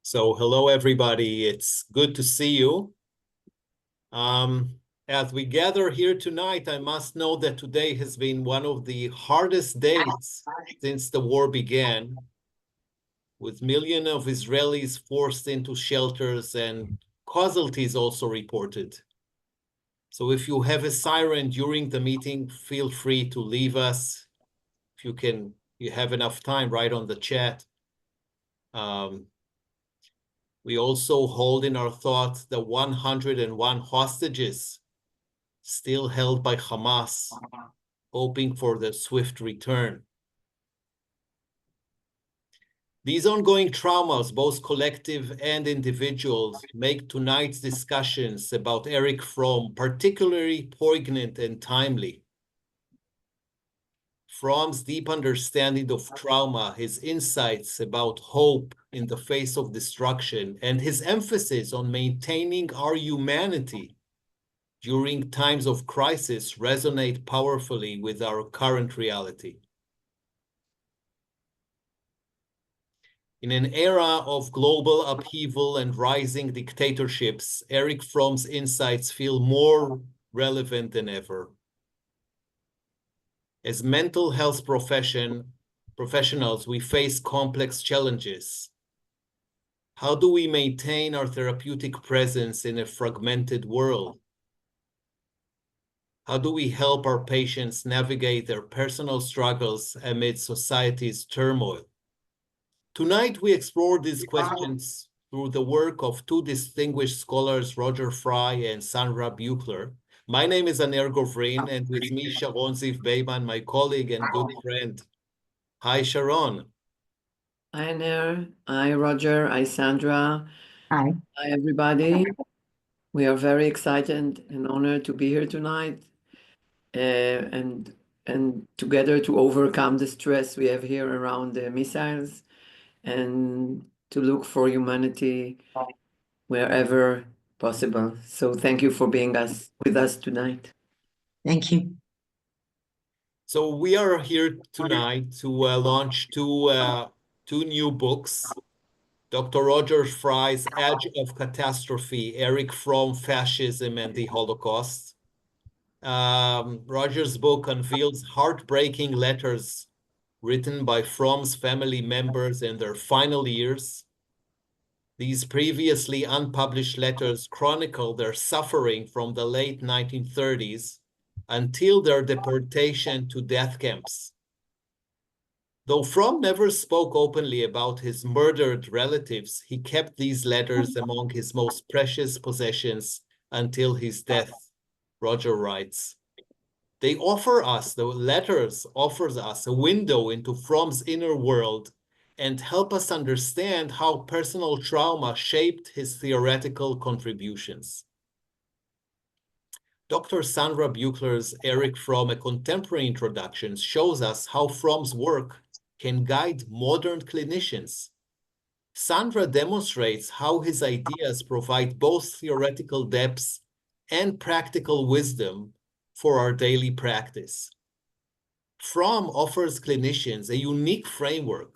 So hello, everybody. It's good to see you. As we gather here tonight, I must note that today has been one of the hardest days since the war began, with millions of Israelis forced into shelters and casualties also reported. So if you have a siren during the meeting, feel free to leave us. If you have enough time, write on the chat. We also hold in our thoughts the 101 hostages still held by Hamas, hoping for their swift return. These ongoing traumas, both collective and individuals, make tonight's discussions about Erich Fromm particularly poignant and timely. Fromm's deep understanding of trauma, his insights about hope in the face of destruction, and his emphasis on maintaining our humanity during times of crisis resonate powerfully with our current reality. In an era of global upheaval and rising dictatorships, Erich Fromm's insights feel more relevant than ever. As mental health professionals, we face complex challenges. How do we maintain our therapeutic presence in a fragmented world? How do we help our patients navigate their personal struggles amid society's turmoil? Tonight, we explore these questions through the work of two distinguished scholars, Roger Frie and Sandra Buechler. My name is Aner Govrin, and with me, Sharon Beiman, my colleague and good friend. Hi, Sharon. Hi, Aner. Hi, Roger. Hi, Sandra. Hi. Hi, everybody. We are very excited and honored to be here tonight and together to overcome the stress we have here around the missiles and to look for humanity wherever possible. So thank you for being with us tonight. Thank you. So we are here tonight to launch two new books. Dr. Roger Frie's Edge of Catastrophe, Erich Fromm, Fascism and the Holocaust. Roger's book unveils heartbreaking letters written by Fromm's family members in their final years. These previously unpublished letters chronicle their suffering from the late 1930s until their deportation to death camps. Though Fromm never spoke openly about his murdered relatives, he kept these letters among his most precious possessions until his death, Roger writes. The letters offers us a window into Fromm's inner world and help us understand how personal trauma shaped his theoretical contributions. Dr. Sandra Buechler's Erich Fromm, A Contemporary Introduction, shows us how Fromm's work can guide modern clinicians. Sandra demonstrates how his ideas provide both theoretical depth and practical wisdom for our daily practice. Fromm offers clinicians a unique framework.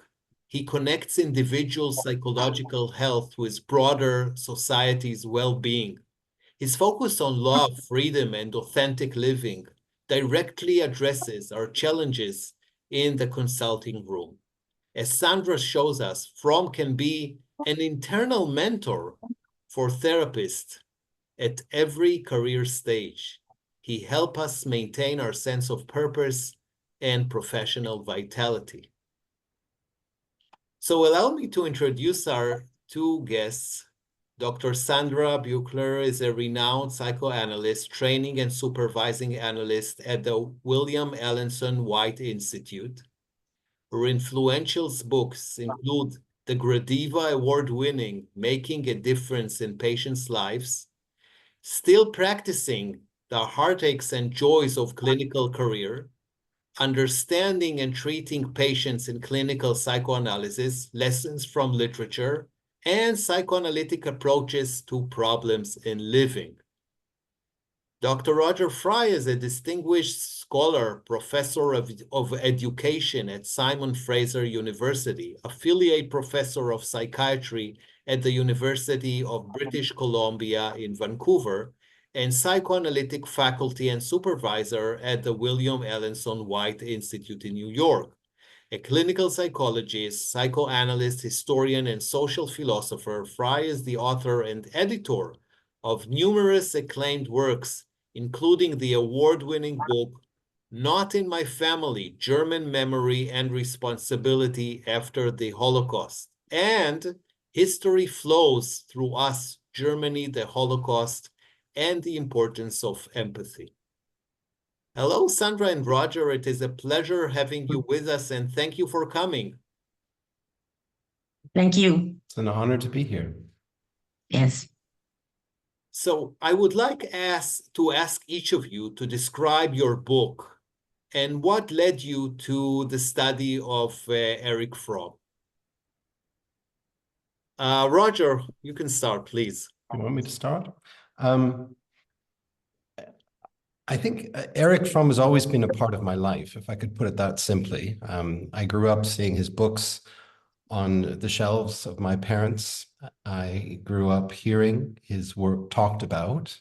He connects individual psychological health with broader society's well-being. His focus on love, freedom, and authentic living directly addresses our challenges in the consulting room. As Sandra shows us, Fromm can be an internal mentor for therapists at every career stage. He helps us maintain our sense of purpose and professional vitality. So allow me to introduce our two guests. Dr. Sandra Buechler is a renowned psychoanalyst, training and supervising analyst at the William Alanson White Institute. Her influential books include the Gradiva Award-winning Making a Difference in Patients' Lives, Still Practicing the Heartaches and Joys of Clinical Career, Understanding and Treating Patients in Clinical Psychoanalysis, Lessons from Literature, and Psychoanalytic Approaches to Problems in Living. Dr. Roger Frie is a distinguished scholar, professor of education at Simon Fraser University, affiliate professor of psychiatry at the University of British Columbia in Vancouver, and psychoanalytic faculty and supervisor at the William Ellenson White Institute in New York. A clinical psychologist, psychoanalyst, historian, and social philosopher, Frie is the author and editor of numerous acclaimed works, including the award-winning book, Not in My Family, German Memory and Responsibility After the Holocaust, and History Flows Through Us, Germany, the Holocaust, and the Importance of Empathy. Hello, Sandra and Roger. It is a pleasure having you with us, and thank you for coming. Thank you. It's an honor to be here. Yes. So I would like to ask each of you to describe your book and what led you to the study of Erich Fromm. Roger, you can start, please. You want me to start? I think Erich Fromm has always been a part of my life, if I could put it that simply. I grew up seeing his books on the shelves of my parents. I grew up hearing his work talked about,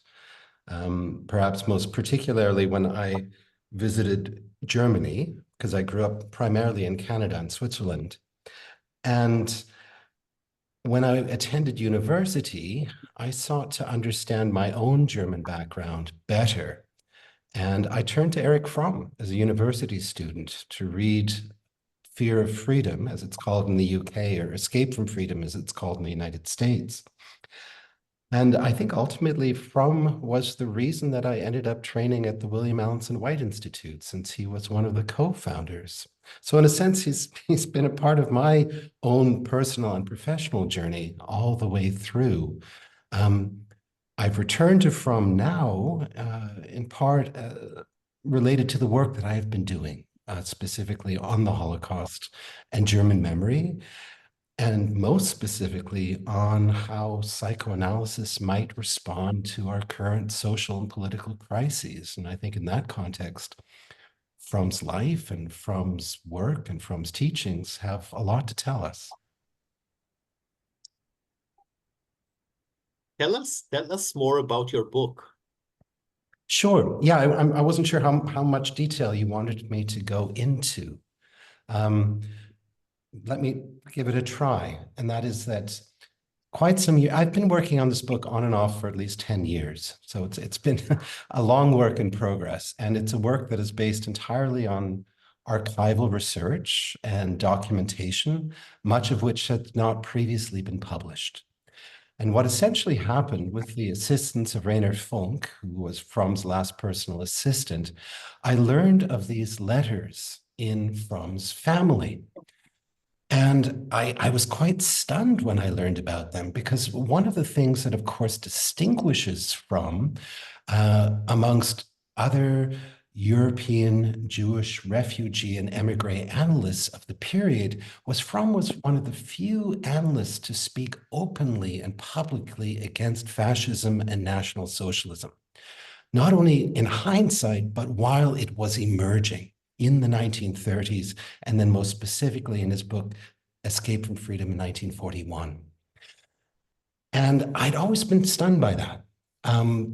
perhaps most particularly when I visited Germany, because I grew up primarily in Canada and Switzerland. And when I attended university, I sought to understand my own German background better. And I turned to Erich Fromm as a university student to read Fear of Freedom, as it's called in the UK, or Escape from Freedom, as it's called in the United States. And I think ultimately Fromm was the reason that I ended up training at the William Ellenson White Institute, since he was one of the co-founders. So in a sense, he's been a part of my own personal and professional journey all the way through. I've returned to Fromm now, in part related to the work that I have been doing, specifically on the Holocaust and German memory, and most specifically on how psychoanalysis might respond to our current social and political crises. And I think in that context, Fromm's life and Fromm's work and Fromm's teachings have a lot to tell us. Tell us more about your book. Sure. Yeah, I wasn't sure how much detail you wanted me to go into. Let me give it a try. And that is that quite some years, I've been working on this book on and off for at least 10 years. So it's been a long work in progress. And it's a work that is based entirely on archival research and documentation, much of which had not previously been published. And what essentially happened, with the assistance of Erich Fromm, who was Fromm's last personal assistant, I learned of these letters in Fromm's family. And I was quite stunned when I learned about them, because one of the things that, of course, distinguishes Fromm amongst other European Jewish refugee and emigre analysts of the period was Fromm was one of the few analysts to speak openly and publicly against fascism and National Socialism, not only in hindsight, but while it was emerging in the 1930s, and then most specifically in his book, Escape from Freedom in 1941. And I'd always been stunned by that.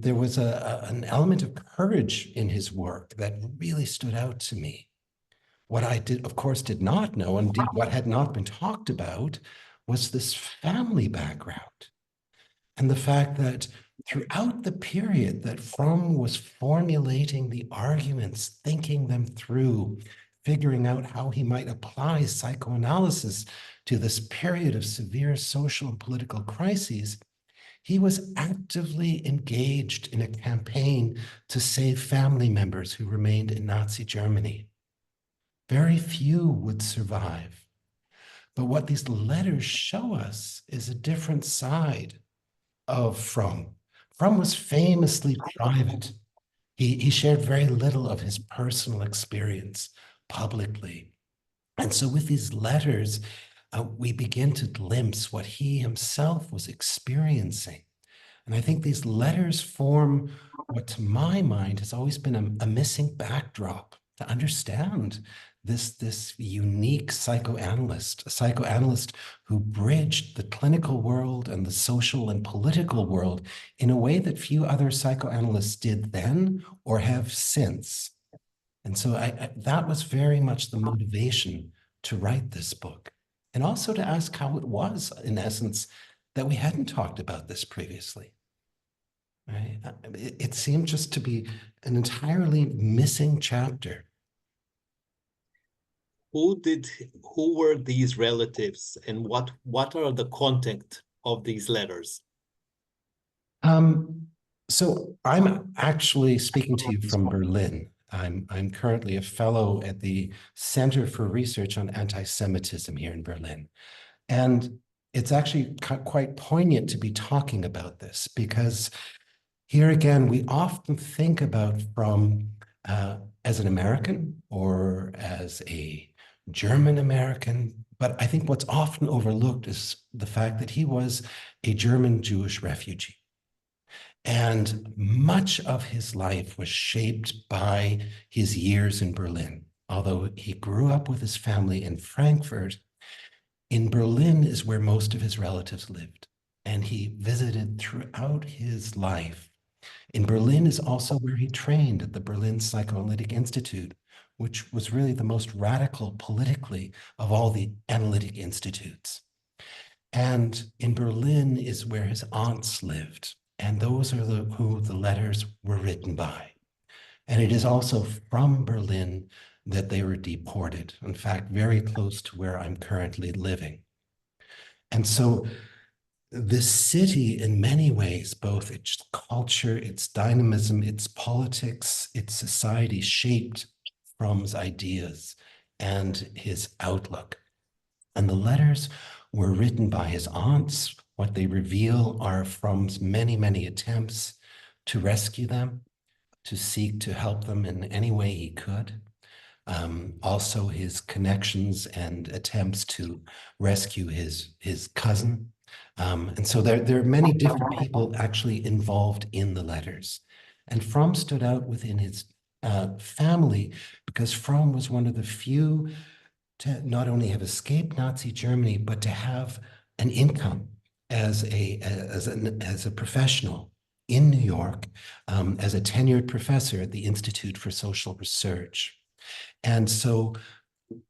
There was an element of courage in his work that really stood out to me. What I of course, did not know, and indeed what had not been talked about, was this family background. And the fact that throughout the period that Fromm was formulating the arguments, thinking them through, figuring out how he might apply psychoanalysis to this period of severe social and political crises, he was actively engaged in a campaign to save family members who remained in Nazi Germany. Very few would survive. But what these letters show us is a different side of Fromm. Fromm was famously private. He shared very little of his personal experience publicly. And so with these letters, we begin to glimpse what he himself was experiencing. And I think these letters form what, to my mind, has always been a missing backdrop to understand this unique psychoanalyst, a psychoanalyst who bridged the clinical world and the social and political world in a way that few other psychoanalysts did then or have since. And so that was very much the motivation to write this book, and also to ask how it was, in essence, that we hadn't talked about this previously. Right? It seemed just to be an entirely missing chapter. Who were these relatives, and what are the content of these letters? So I'm actually speaking to you from Berlin. I'm currently a fellow at the Center for Research on Anti-Semitism here in Berlin. And it's actually quite poignant to be talking about this, because here again, we often think about Fromm as an American or as a German American, but I think what's often overlooked is the fact that he was a German Jewish refugee. And much of his life was shaped by his years in Berlin. Although he grew up with his family in Frankfurt, in Berlin is where most of his relatives lived, and he visited throughout his life. In Berlin is also where he trained at the Berlin Psychoanalytic Institute, which was really the most radical politically of all the analytic institutes. And in Berlin is where his aunts lived, and those are who the letters were written by. And it is also from Berlin that they were deported, in fact, very close to where I'm currently living. And so this city, in many ways, both its culture, its dynamism, its politics, its society, shaped Fromm's ideas and his outlook. And the letters were written by his aunts. What they reveal are Fromm's many, many attempts to rescue them, to seek to help them in any way he could. Also his connections and attempts to rescue his cousin. And so there are many different people actually involved in the letters. And Fromm stood out within his family because Fromm was one of the few to not only have escaped Nazi Germany, but to have an income as a professional in New York, as a tenured professor at the Institute for Social Research. And so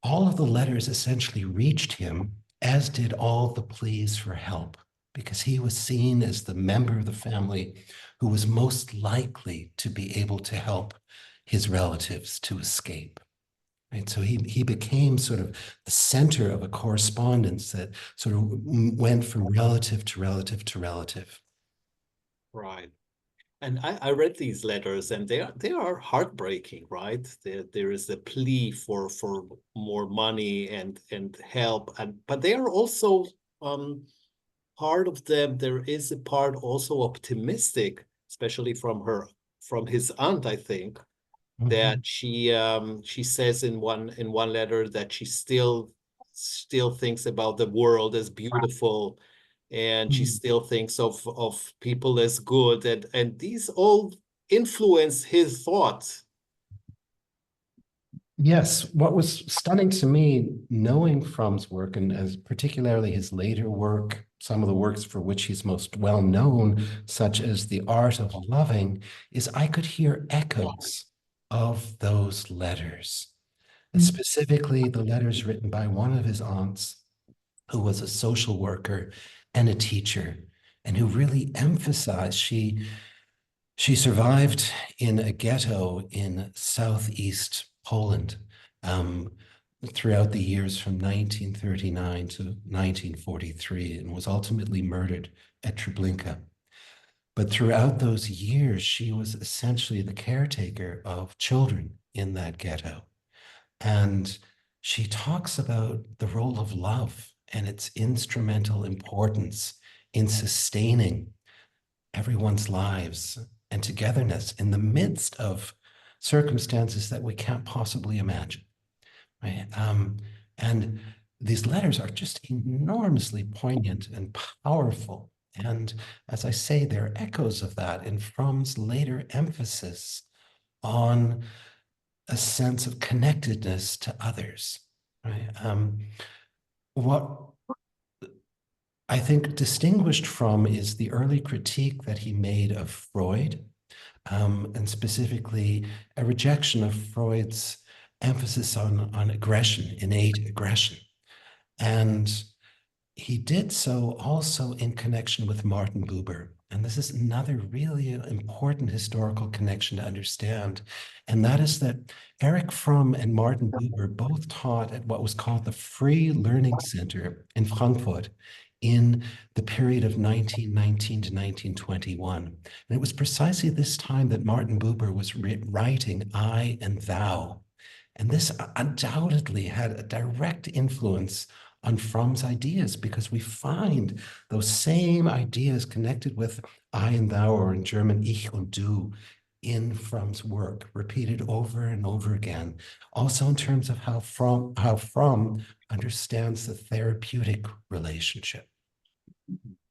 all of the letters essentially reached him, as did all the pleas for help, because he was seen as the member of the family who was most likely to be able to help his relatives to escape. Right? So he became sort of the center of a correspondence that sort of went from relative to relative to relative. Right. And I read these letters, and they are heartbreaking, right? There is a plea for more money and help, but they are also part of them. There is a part also optimistic, especially from his aunt, I think, that she says in one letter that she still thinks about the world as beautiful, and she still thinks of people as good, and these all influence his thoughts. Yes, what was stunning to me, knowing Fromm's work, and as particularly his later work, some of the works for which he's most well known, such as The Art of Loving, is I could hear echoes of those letters. And specifically, the letters written by one of his aunts, who was a social worker and a teacher, and who really emphasized she survived in a ghetto in southeast Poland throughout the years from 1939 to 1943, and was ultimately murdered at Treblinka. But throughout those years, she was essentially the caretaker of children in that ghetto. And she talks about the role of love and its instrumental importance in sustaining everyone's lives and togetherness in the midst of circumstances that we can't possibly imagine, right? And these letters are just enormously poignant and powerful. And as I say, there are echoes of that in Fromm's later emphasis on a sense of connectedness to others, right? What I think distinguished from is the early critique that he made of Freud, and specifically a rejection of Freud's emphasis on aggression, innate aggression. And he did so also in connection with Martin Buber. And this is another really important historical connection to understand. And that is that Erich Fromm and Martin Buber both taught at what was called the Frie Learning Center in Frankfurt in the period of 1919 to 1921. And it was precisely this time that Martin Buber was writing I and Thou. And this undoubtedly had a direct influence on Fromm's ideas, because we find those same ideas connected with I and thou, or in German, ich und du, in Fromm's work, repeated over and over again. Also in terms of how Fromm understands the therapeutic relationship.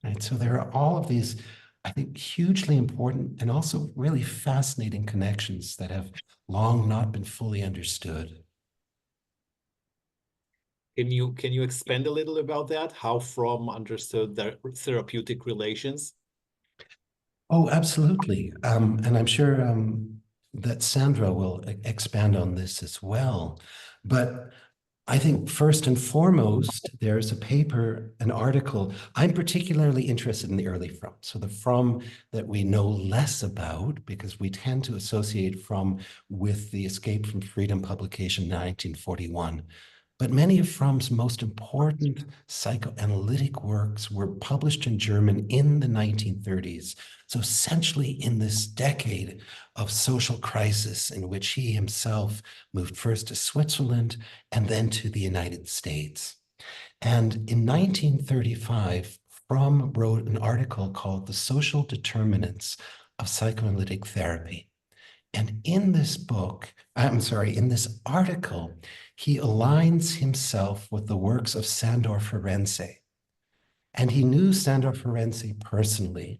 Right? So there are all of these, I think, hugely important and also really fascinating connections that have long not been fully understood. Can you expand a little about that? How Fromm understood their therapeutic relations? Oh, absolutely. And I'm sure that Sandra will expand on this as well. But I think first and foremost, there's a paper, an article. I'm particularly interested in the early Fromm. So the Fromm that we know less about, because we tend to associate Fromm with the Escape from Freedom publication in 1941. But many of Fromm's most important psychoanalytic works were published in German in the 1930s. So essentially in this decade of social crisis in which he himself moved first to Switzerland and then to the United States. And in 1935, Fromm wrote an article called The Social Determinants of Psychoanalytic Therapy. And in this in this article, he aligns himself with the works of Sandor Ferenczi. And he knew Sandor Ferenczi personally,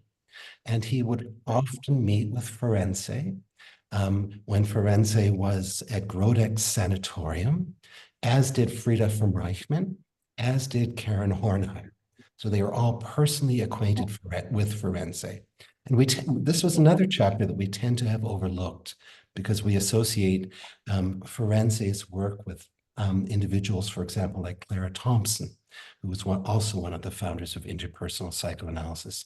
and he would often meet with Ferenczi when Ferenczi was at Grodek's sanatorium, as did Frieda from Reichmann, as did Karen Hornheim. So they were all personally acquainted with Ferenczi. And this was another chapter that we tend to have overlooked, because we associate Ferenczi's work with individuals, for example, like Clara Thompson, who was also one of the founders of interpersonal psychoanalysis.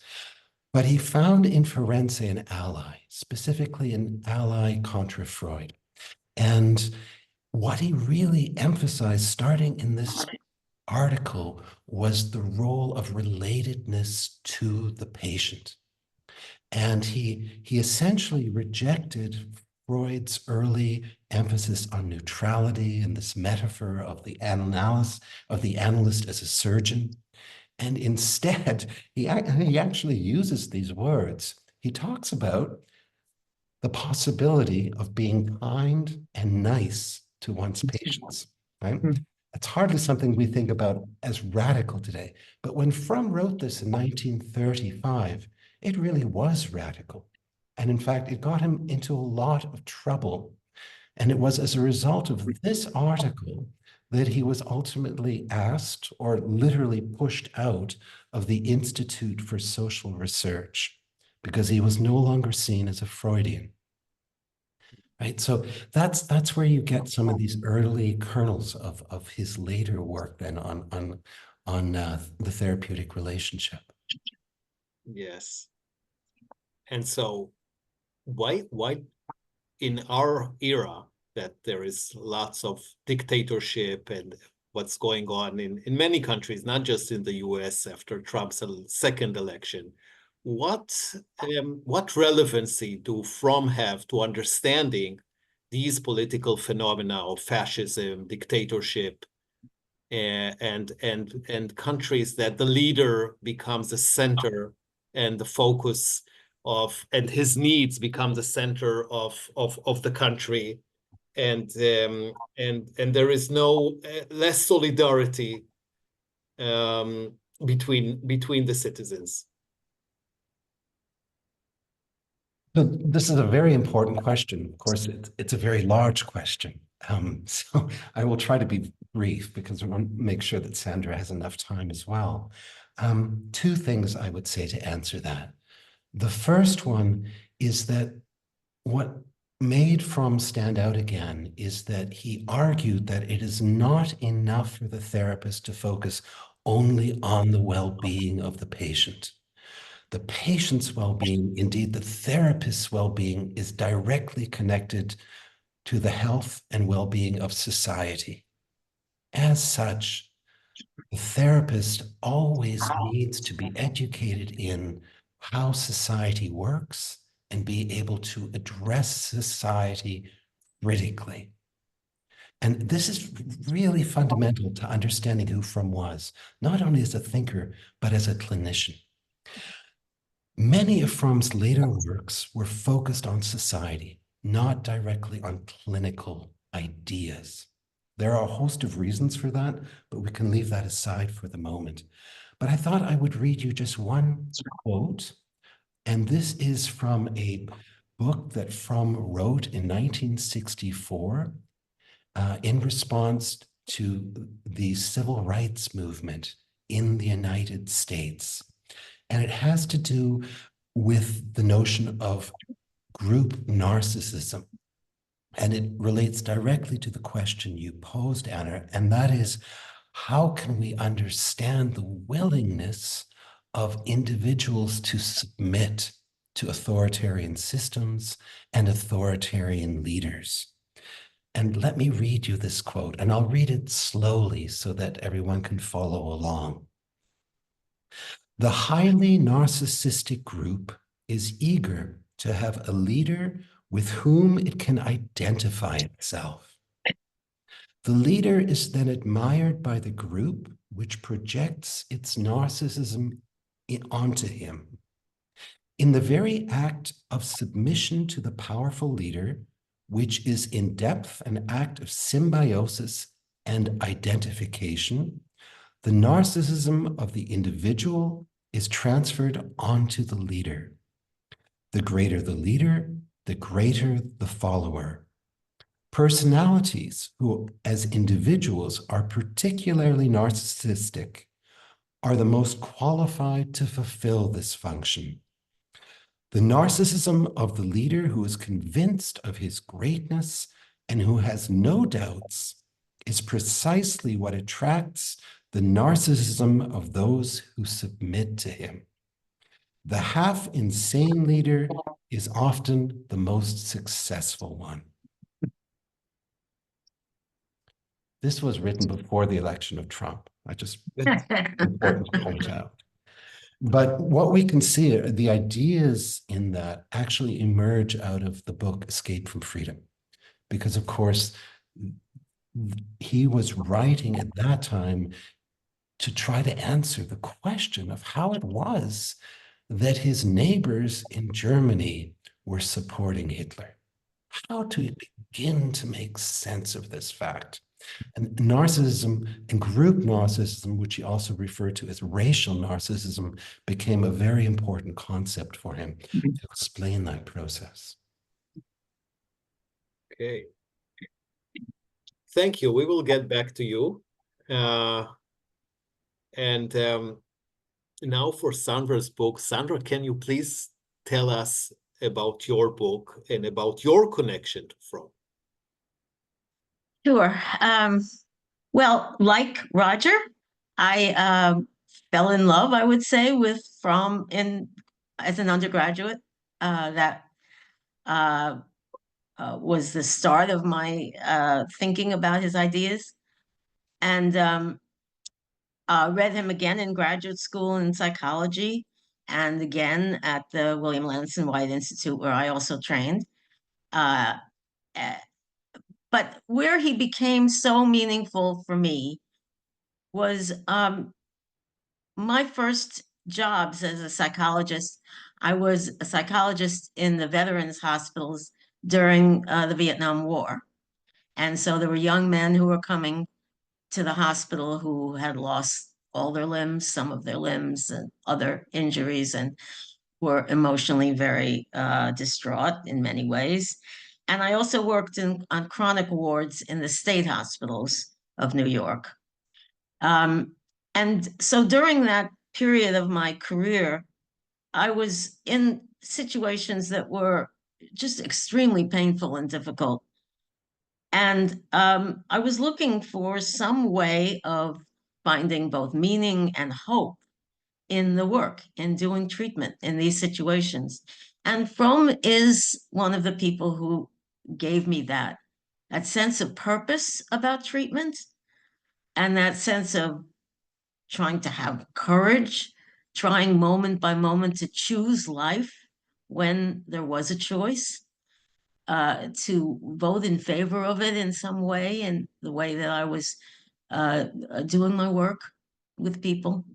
But he found in Ferenczi an ally, specifically an ally contra Freud. And what he really emphasized, starting in this article, was the role of relatedness to the patient. And he essentially rejected Freud's early emphasis on neutrality and this metaphor of the analyst as a surgeon. And instead, he actually uses these words. He talks about the possibility of being kind and nice to one's patients, right? It's hardly something we think about as radical today. But when Fromm wrote this in 1935, it really was radical. And in fact, it got him into a lot of trouble. And it was as a result of this article that he was ultimately asked, or literally pushed out of the Institute for Social Research, because he was no longer seen as a Freudian. Right, so that's where you get some of these early kernels of his later work then on the therapeutic relationship. Yes. And so why in our era that there is lots of dictatorship and what's going on in many countries, not just in the US after Trump's second election, what relevancy do Fromm have to understanding these political phenomena of fascism, dictatorship, and countries that the leader becomes the center and the focus of, and his needs become the center of the country, and there is no less solidarity between the citizens? So this is a very important question. Of course, it's a very large question. So I will try to be brief because I want to make sure that Sandra has enough time as well. Two things I would say to answer that. The first one is that what made Fromm stand out again is that he argued that it is not enough for the therapist to focus only on the well-being of the patient. The patient's well-being, indeed the therapist's well-being, is directly connected to the health and well-being of society. As such, the therapist always needs to be educated in how society works and be able to address society critically. And this is really fundamental to understanding who Fromm was, not only as a thinker, but as a clinician. Many of Fromm's later works were focused on society, not directly on clinical ideas. There are a host of reasons for that, but we can leave that aside for the moment. But I thought I would read you just one quote, and this is from a book that Fromm wrote in 1964 in response to the civil rights movement in the United States. And it has to do with the notion of group narcissism. And it relates directly to the question you posed, Aner, and that is, how can we understand the willingness of individuals to submit to authoritarian systems and authoritarian leaders? And let me read you this quote, and I'll read it slowly so that everyone can follow along. The highly narcissistic group is eager to have a leader with whom it can identify itself. The leader is then admired by the group, which projects its narcissism onto him. In the very act of submission to the powerful leader, which is in depth an act of symbiosis and identification, the narcissism of the individual is transferred onto the leader. The greater the leader, the greater the follower. Personalities who, as individuals, are particularly narcissistic are the most qualified to fulfill this function. The narcissism of the leader who is convinced of his greatness and who has no doubts is precisely what attracts the narcissism of those who submit to him. The half-insane leader is often the most successful one. This was written before the election of Trump. I just important to point out. But what we can see, the ideas in that actually emerge out of the book Escape from Freedom. Because of course, he was writing at that time to try to answer the question of how it was that his neighbors in Germany were supporting Hitler. How to begin to make sense of this fact. And narcissism and group narcissism, which he also referred to as racial narcissism, became a very important concept for him to explain that process. Okay. Thank you. We will get back to you. Now for Sandra's book. Sandra, can you please tell us about your book and about your connection to Fromm? Sure. Well, like Roger, I fell in love, I would say, with Fromm as an undergraduate. That was the start of my thinking about his ideas. And read him again in graduate school in psychology, and again at the William Lansing White Institute, where I also trained. But where he became so meaningful for me was my first jobs as a psychologist. I was a psychologist in the veterans hospitals during the Vietnam War. And so there were young men who were coming to the hospital who had lost all their limbs, some of their limbs, and other injuries. And were emotionally very distraught in many ways. And I also worked on chronic wards in the state hospitals of New York. And so during that period of my career, I was in situations that were just extremely painful and difficult. And I was looking for some way of finding both meaning and hope in the work, in doing treatment in these situations. And Fromm is one of the people who gave me that sense of purpose about treatment and that sense of trying to have courage, trying moment by moment to choose life when there was a choice, to vote in favor of it in some way, in the way that I was doing my work with people,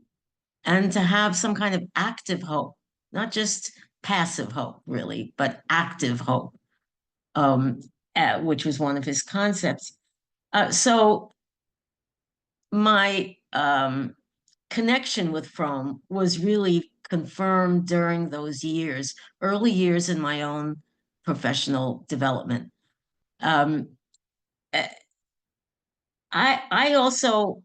and to have some kind of active hope, not just passive hope, really, but active hope, which was one of his concepts. So my connection with Fromm was really confirmed during those years, early years in my own professional development. I also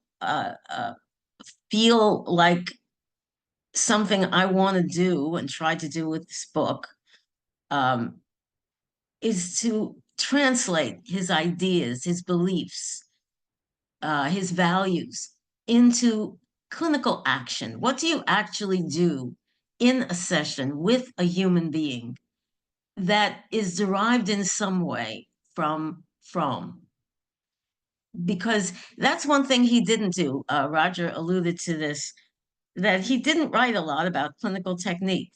feel like something I want to do and try to do with this book is to translate his ideas, his beliefs, his values into clinical action. What do you actually do in a session with a human being that is derived in some way from Fromm? Because that's one thing he didn't do. Roger alluded to this, that he didn't write a lot about clinical technique,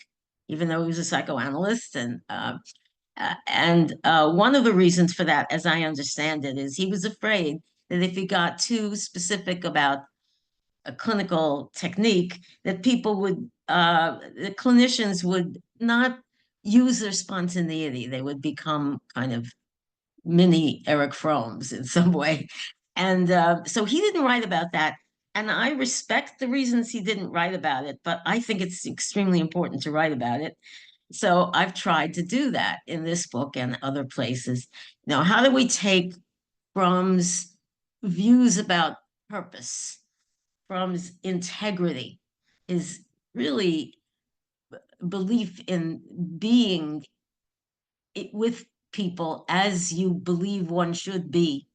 even though he was a psychoanalyst. And one of the reasons for that, as I understand it, is he was afraid that if he got too specific about a clinical technique, that the clinicians would not use their spontaneity. They would become kind of mini Erich Fromms in some way. And so he didn't write about that. And I respect the reasons he didn't write about it, but I think it's extremely important to write about it. So I've tried to do that in this book and other places. Now, how do we take Fromm's views about purpose, Fromm's integrity, his really belief in being with people as you believe one should be,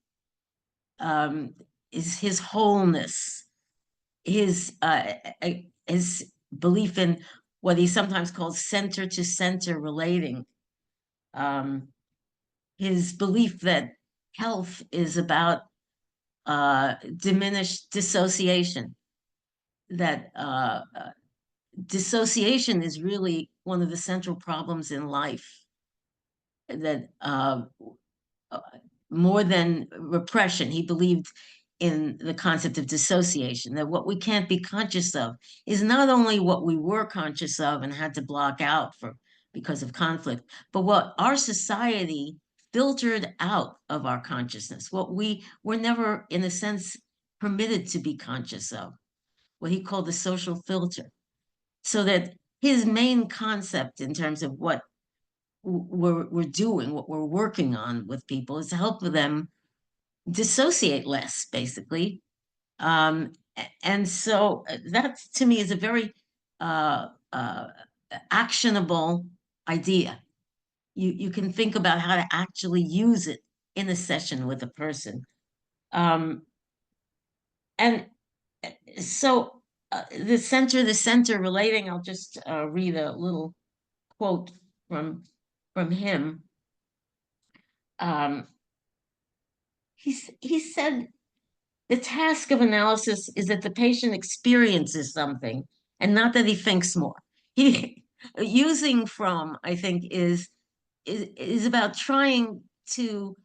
is his wholeness, his belief in what he sometimes calls center to center relating, his belief that health is about diminished dissociation, that dissociation is really one of the central problems in life, that more than repression, he believed in the concept of dissociation, that what we can't be conscious of is not only what we were conscious of and had to block out because of conflict, but what our society filtered out of our consciousness, what we were never, in a sense, permitted to be conscious of, what he called the social filter. So that his main concept in terms of what we're doing, what we're working on with people, is to help them dissociate less, basically. And so that, to me, is a very actionable idea. You can think about how to actually use it in a session with a person. And so the center relating, I'll just read a little quote from him. He said, the task of analysis is that the patient experiences something and not that he thinks more. Using Fromm, I think, is about trying to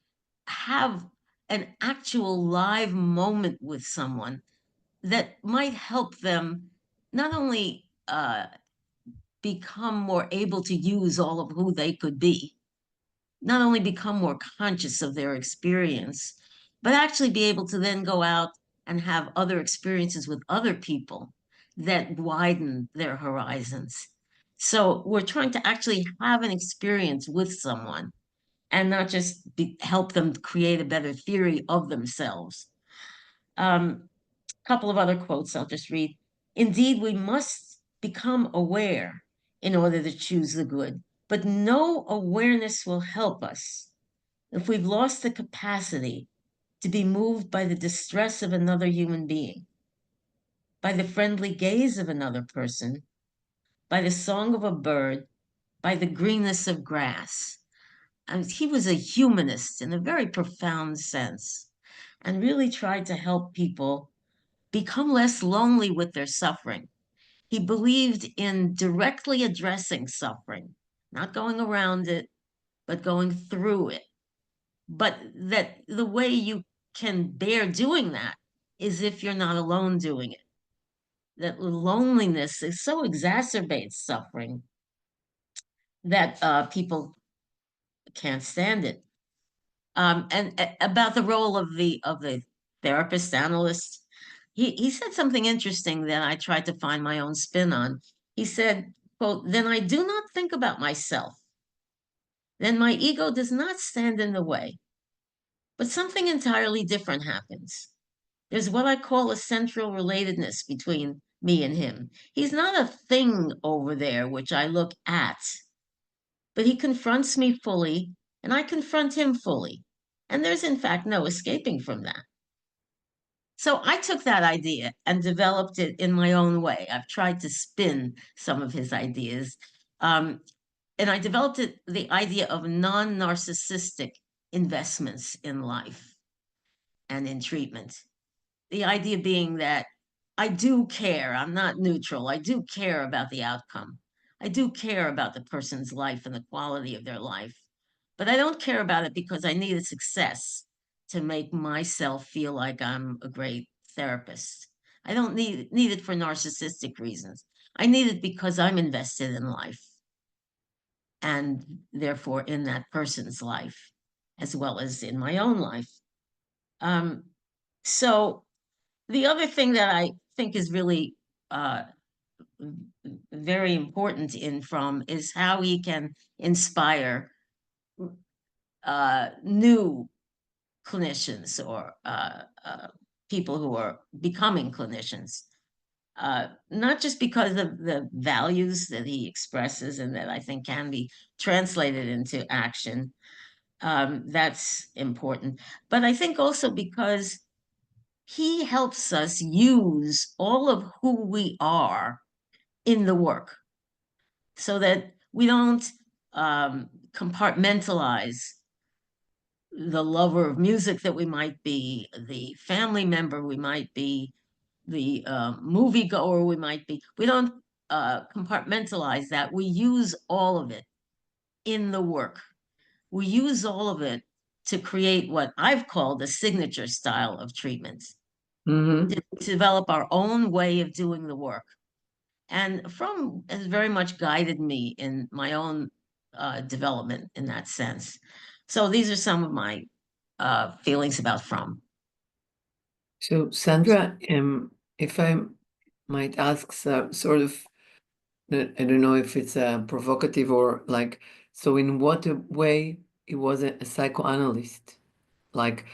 have an actual live moment with someone that might help them not only become more able to use all of who they could be, not only become more conscious of their experience, but actually be able to then go out and have other experiences with other people that widen their horizons. So we're trying to actually have an experience with someone and not just help them create a better theory of themselves. A couple of other quotes I'll just read. Indeed, we must become aware in order to choose the good, but no awareness will help us if we've lost the capacity to be moved by the distress of another human being, by the friendly gaze of another person, by the song of a bird, by the greenness of grass. And he was a humanist in a very profound sense and really tried to help people become less lonely with their suffering. He believed in directly addressing suffering, not going around it, but going through it. But that the way you can bear doing that is if you're not alone doing it. That loneliness is so exacerbates suffering that people can't stand it. And about the role of the therapist analyst, he said something interesting that I tried to find my own spin on. He said, quote, "Then I do not think about myself. Then my ego does not stand in the way. But something entirely different happens. There's what I call a central relatedness between me and him. He's not a thing over there which I look at, but he confronts me fully, and I confront him fully. And there's, in fact, no escaping from that." So I took that idea and developed it in my own way. I've tried to spin some of his ideas. And I developed the idea of non-narcissistic investments in life and in treatment. The idea being that I do care, I'm not neutral, I do care about the outcome. I do care about the person's life and the quality of their life, but I don't care about it because I need a success to make myself feel like I'm a great therapist. I don't need it for narcissistic reasons. I need it because I'm invested in life and therefore in that person's life as well as in my own life. So the other thing that I think is really very important in Fromm is how he can inspire new clinicians or people who are becoming clinicians. Not just because of the values that he expresses and that I think can be translated into action. That's important. But I think also because he helps us use all of who we are in the work so that we don't compartmentalize the lover of music that we might be, the family member we might be, the moviegoer we might be. We don't compartmentalize that. We use all of it in the work. We use all of it to create what I've called a signature style of treatment, to develop our own way of doing the work. And Fromm has very much guided me in my own development in that sense. So these are some of my feelings about Fromm. So Sandra, if I might ask sort of, I don't know if it's provocative or like, so in what way he was a psychoanalyst? Like,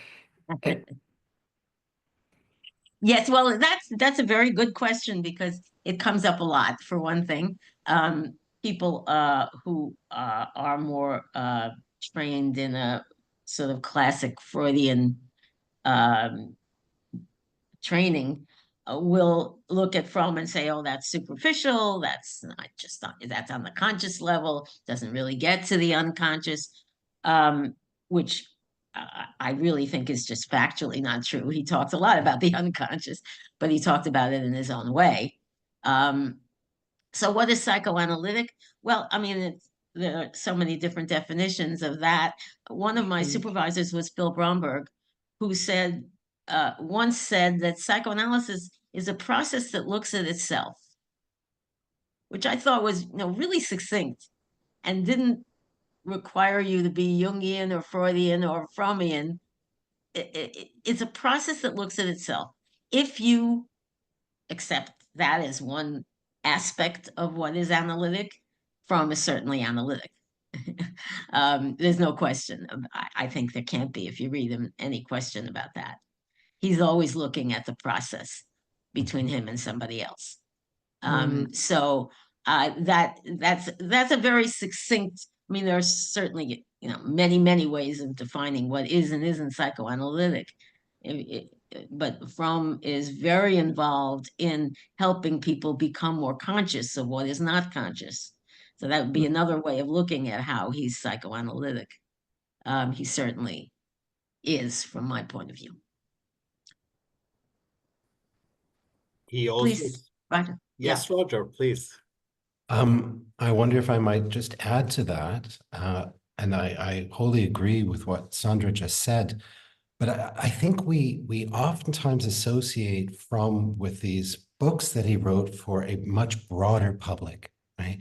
Yes, well, that's a very good question because it comes up a lot. For one thing, people who are more trained in a sort of classic Freudian training will look at Fromm and say, "Oh, that's superficial. That's not that's on the conscious level. Doesn't really get to the unconscious," which I really think is just factually not true. He talked a lot about the unconscious, but he talked about it in his own way. So what is psychoanalytic? Well, I mean, there are so many different definitions of that. One of my supervisors was Bill Bromberg, who once said that psychoanalysis is a process that looks at itself, which I thought was really succinct and didn't require you to be Jungian or Freudian or Frommian. It's a process that looks at itself. If you accept that as one aspect of what is analytic, Fromm is certainly analytic. There's no question. I think there can't be, if you read him, any question about that. He's always looking at the process between him and somebody else. So that's a very succinct. I mean, there are certainly, many ways of defining what is and isn't psychoanalytic. But Fromm is very involved in helping people become more conscious of what is not conscious. So that would be another way of looking at how he's psychoanalytic. He certainly is, from my point of view. He also, Please, Roger. yes, Roger, please. I wonder if I might just add to that, and I wholly agree with what Sandra just said, but I think we oftentimes associate Fromm with these books that he wrote for a much broader public, right?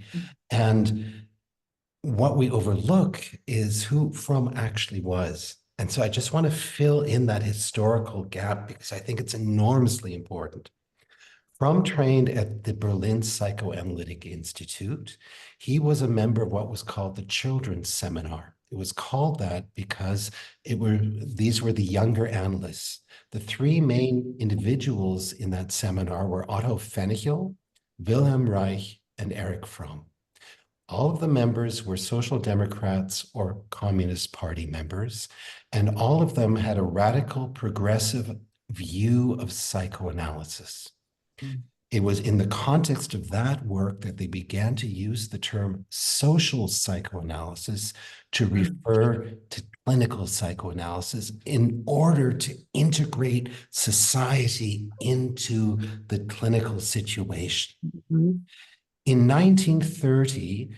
And what we overlook is who Fromm actually was. And so I just want to fill in that historical gap because I think it's enormously important. Fromm trained at the Berlin Psychoanalytic Institute. He was a member of what was called the Children's Seminar. It was called that because these were the younger analysts. The three main individuals in that seminar were Otto Pfennichel, Wilhelm Reich, and Erich Fromm. All of the members were Social Democrats or Communist Party members, and all of them had a radical, progressive view of psychoanalysis. It was in the context of that work that they began to use the term social psychoanalysis to refer to clinical psychoanalysis in order to integrate society into the clinical situation. In 1930,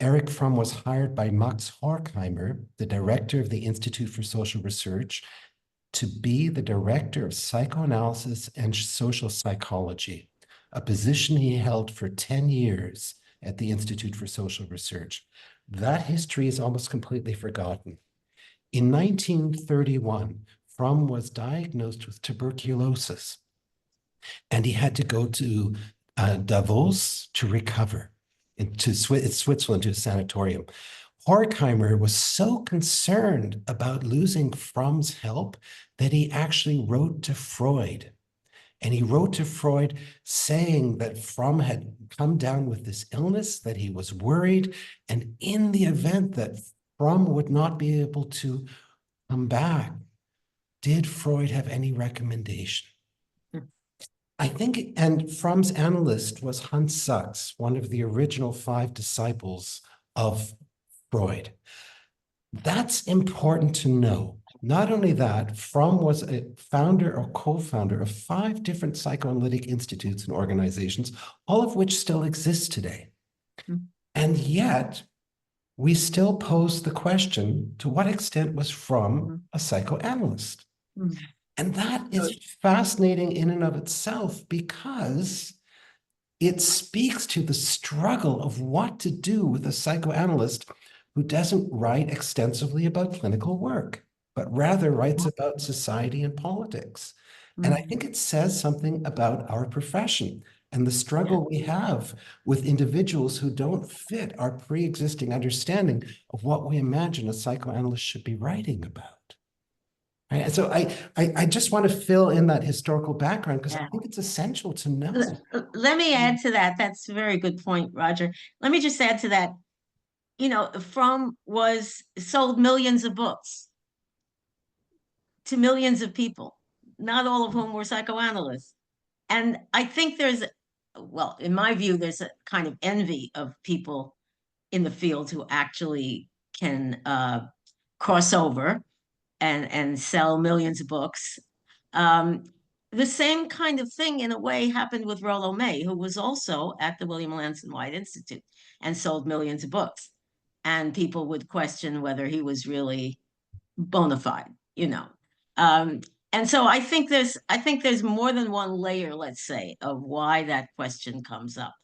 Erich Fromm was hired by Max Horkheimer, the director of the Institute for Social Research, to be the director of psychoanalysis and social psychology, a position he held for 10 years at the Institute for Social Research. That history is almost completely forgotten. In 1931, Fromm was diagnosed with tuberculosis, and he had to go to Davos to recover, to Switzerland, to a sanatorium. Horkheimer was so concerned about losing Fromm's help that he actually wrote to Freud. And he wrote to Freud saying that Fromm had come down with this illness, that he was worried, and in the event that Fromm would not be able to come back, did Freud have any recommendation? I think, and Fromm's analyst was Hans Sachs, one of the original 5 disciples of Freud. That's important to know. Not only that, Fromm was a founder or co-founder of 5 different psychoanalytic institutes and organizations, all of which still exist today. And yet, we still pose the question, to what extent was Fromm a psychoanalyst? And that is fascinating in and of itself because it speaks to the struggle of what to do with a psychoanalyst who doesn't write extensively about clinical work, but rather writes about society and politics. And I think it says something about our profession and the struggle we have with individuals who don't fit our pre-existing understanding of what we imagine a psychoanalyst should be writing about. Right? So I just want to fill in that historical background because I think it's essential to know. Let me add to that. That's a very good point, Roger. Let me just add to that. Fromm sold millions of books to millions of people, not all of whom were psychoanalysts. And I think in my view, there's a kind of envy of people in the field who actually can cross over and sell millions of books. The same kind of thing, in a way, happened with Rollo May, who was also at the William Lansing White Institute and sold millions of books. And people would question whether he was really bona fide, And so I think there's more than one layer, let's say, of why that question comes up.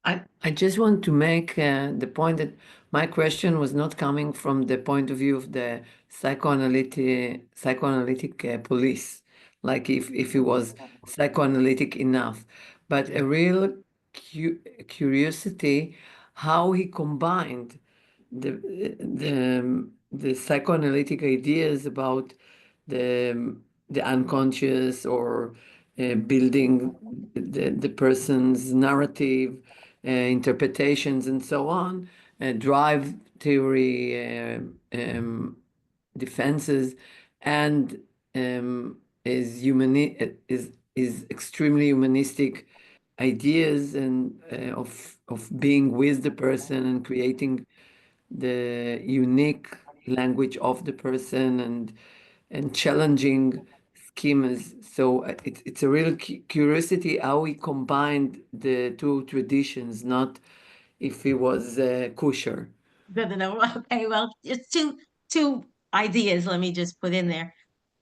I just want to make the point that my question was not coming from the point of view of the psychoanalytic police, like if he was psychoanalytic enough, but a real curiosity how he combined the psychoanalytic ideas about the unconscious or building the person's narrative, interpretations, and so on, drive theory, defenses, and is extremely humanistic ideas and of being with the person and creating the unique language of the person and challenging schemas. So it's a real curiosity how he combined the two traditions, not if he was kosher. Good to know. Okay, well, it's two ideas. Let me just put in there.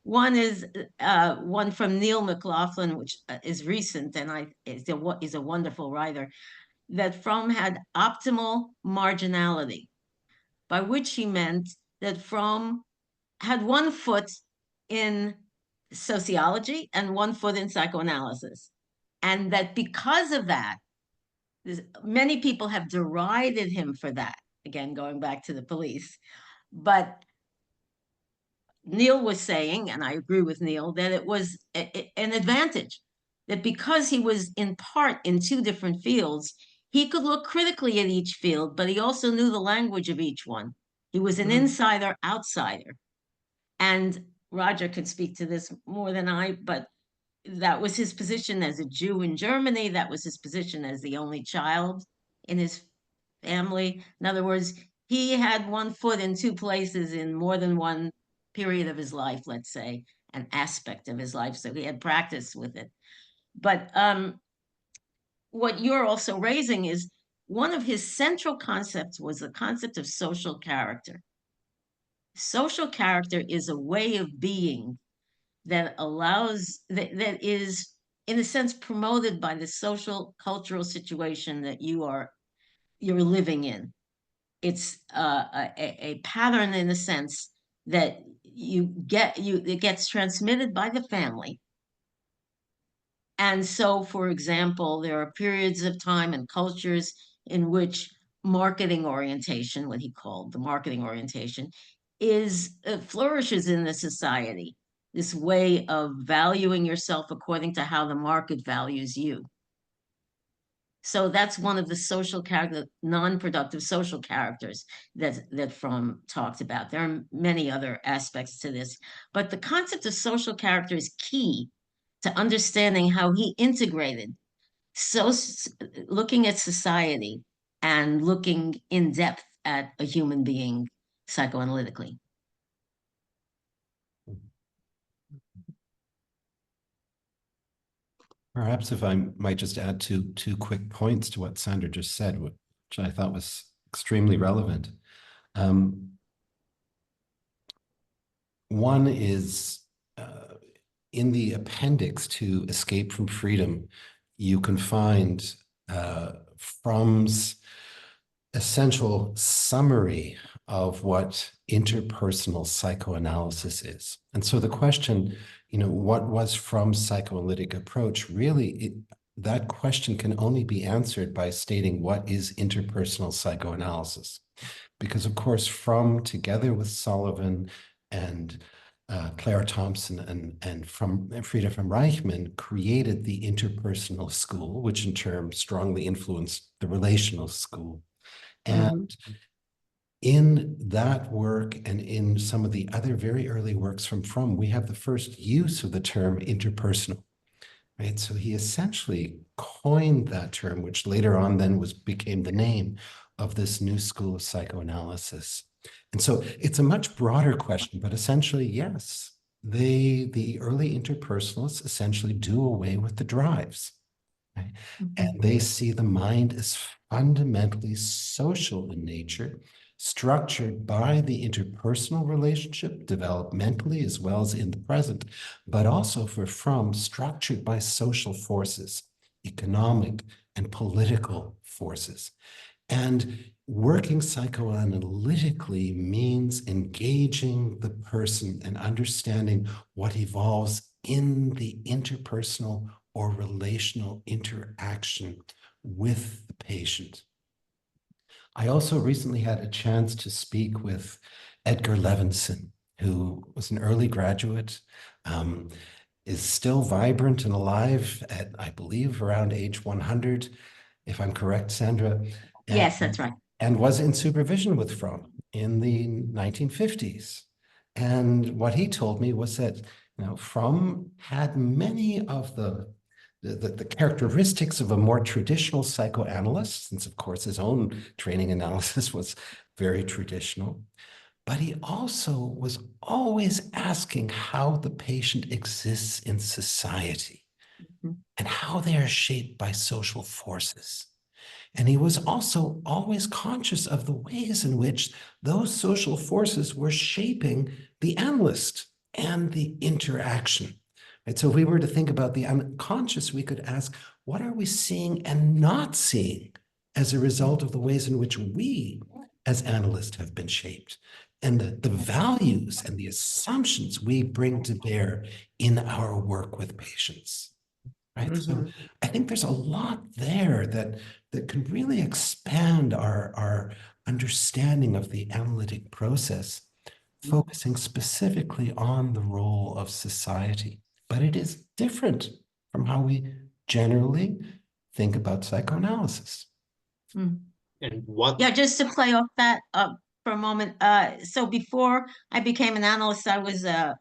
One is one from Neil McLaughlin, which is recent, and is a wonderful writer. That Fromm had optimal marginality, by which he meant that Fromm had one foot in sociology and one foot in psychoanalysis, and that because of that, many people have derided him for that. Again, going back to the police, but Neil was saying, and I agree with Neil, that it was an advantage, that because he was in part in two different fields, he could look critically at each field, but he also knew the language of each one. He was an insider outsider. And Roger could speak to this more than I, but that was his position as a Jew in Germany. That was his position as the only child in his family. In other words, he had one foot in two places in more than one period of his life, let's say, an aspect of his life. So he had practice with it. But what you're also raising is one of his central concepts was the concept of social character. Social character is a way of being that that is, in a sense, promoted by the social cultural situation that you're living in. It's a pattern in a sense that it gets transmitted by the family. And so, for example, there are periods of time and cultures in which marketing orientation, what he called the marketing orientation, flourishes in the society. This way of valuing yourself according to how the market values you. So that's one of the social character, non-productive social characters that Fromm talked about. There are many other aspects to this, but the concept of social character is key to understanding how he integrated looking at society and looking in depth at a human being psychoanalytically. Perhaps if I might just add two quick points to what Sandra just said, which I thought was extremely relevant. One is in the appendix to Escape from Freedom, you can find Fromm's essential summary of what interpersonal psychoanalysis is. And so the question, what was Fromm's psychoanalytic approach? Really, that question can only be answered by stating what is interpersonal psychoanalysis. Because of course, Fromm, together with Sullivan and Clara Thompson and Frieda from Reichmann, created the interpersonal school, which in turn strongly influenced the relational school. And in that work and in some of the other very early works from Fromm, we have the first use of the term interpersonal, right? So he essentially coined that term, which later on then became the name of this new school of psychoanalysis. And so it's a much broader question, but essentially, yes, the early interpersonalists essentially do away with the drives. Right? And they see the mind as fundamentally social in nature, structured by the interpersonal relationship, developmentally as well as in the present, but also for Fromm, structured by social forces, economic and political forces. And working psychoanalytically means engaging the person and understanding what evolves in the interpersonal or relational interaction with the patient. I also recently had a chance to speak with Edgar Levinson, who was an early graduate, is still vibrant and alive at, I believe, around age 100, if I'm correct, Sandra. Yes, that's right. And was in supervision with Fromm in the 1950s. And what he told me was that, Fromm had many of the characteristics of a more traditional psychoanalyst, since of course his own training analysis was very traditional, but he also was always asking how the patient exists in society and how they are shaped by social forces. And he was also always conscious of the ways in which those social forces were shaping the analyst and the interaction. Right? So if we were to think about the unconscious, we could ask, what are we seeing and not seeing as a result of the ways in which we as analysts have been shaped, and the values and the assumptions we bring to bear in our work with patients. Right. So I think there's a lot there that can really expand our understanding of the analytic process, focusing specifically on the role of society. But it is different from how we generally think about psychoanalysis. And what? Yeah, just to play off that for a moment. So before I became an analyst, I was a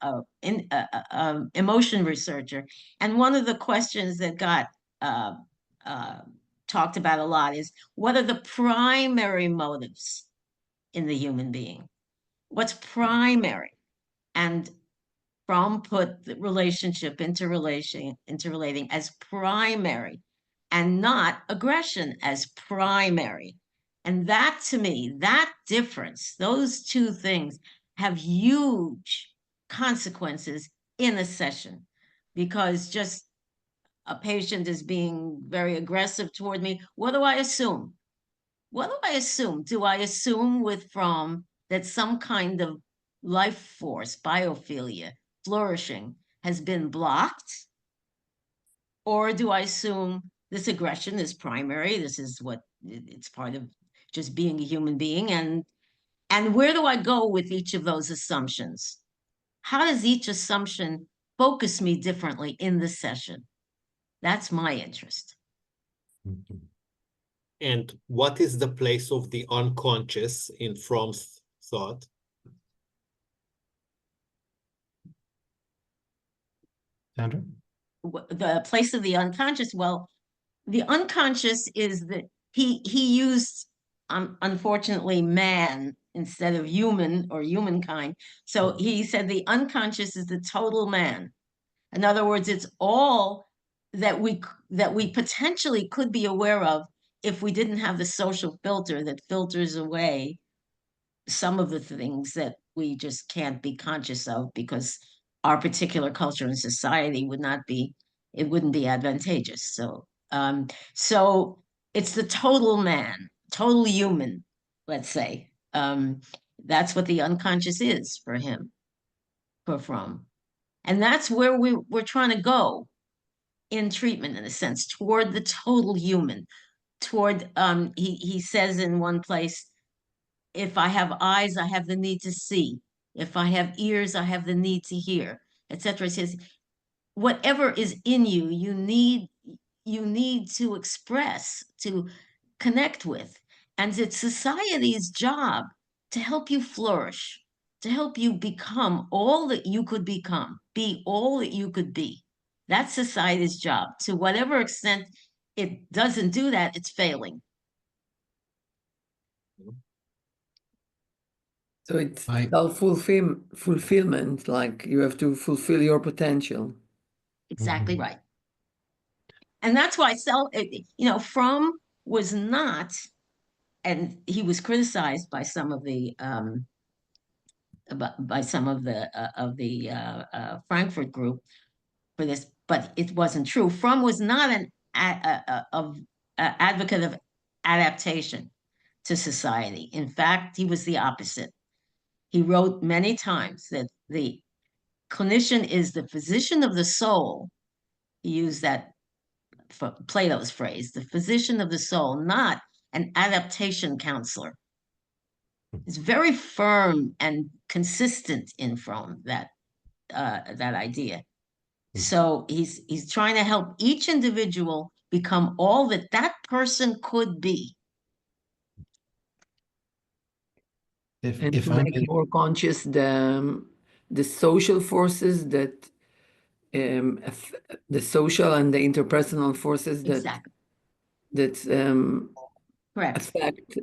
emotion researcher, and one of the questions that got talked about a lot is, what are the primary motives in the human being? What's primary? And Fromm put the relationship, interrelating as primary, and not aggression as primary. And that, to me, that difference, those two things have huge consequences in a session, because just a patient is being very aggressive toward me. What do I assume? What do I assume? Do I assume with Fromm that some kind of life force, biophilia, flourishing, has been blocked? Or do I assume this aggression is primary? This is what it's part of just being a human being. And where do I go with each of those assumptions? How does each assumption focus me differently in the session? That's my interest. And what is the place of the unconscious in Fromm's thought? Sandra? The place of the unconscious, well, the unconscious is that he used unfortunately man instead of human or humankind. So he said the unconscious is the total man. In other words, it's all that we potentially could be aware of if we didn't have the social filter that filters away some of the things that we just can't be conscious of because our particular culture and society wouldn't be advantageous. So so it's the total man, total human, let's say. That's what the unconscious is for him, for Fromm. And that's where we're trying to go in treatment, in a sense, toward the total human, toward, he says in one place, if I have eyes, I have the need to see. If I have ears, I have the need to hear, etc. It says, whatever is in you, you need to express, to connect with. And it's society's job to help you flourish, to help you become all that you could become, be all that you could be. That's society's job. To whatever extent it doesn't do that, it's failing. So it's self-fulfillment, like you have to fulfill your Exactly right. And that's why Fromm was not, and he was criticized by some of the Frankfurt group for this, but it wasn't true. Fromm was not an advocate of adaptation to society. In fact, he was the opposite. He wrote many times that the clinician is the physician of the soul. He used that Plato's phrase, the physician of the soul, not an adaptation counselor. It's very firm and consistent in Fromm, that idea. So he's trying to help each individual become all that that person could be. And If to I make may, more conscious the social forces that the social and the interpersonal forces Exactly. that Correct. affect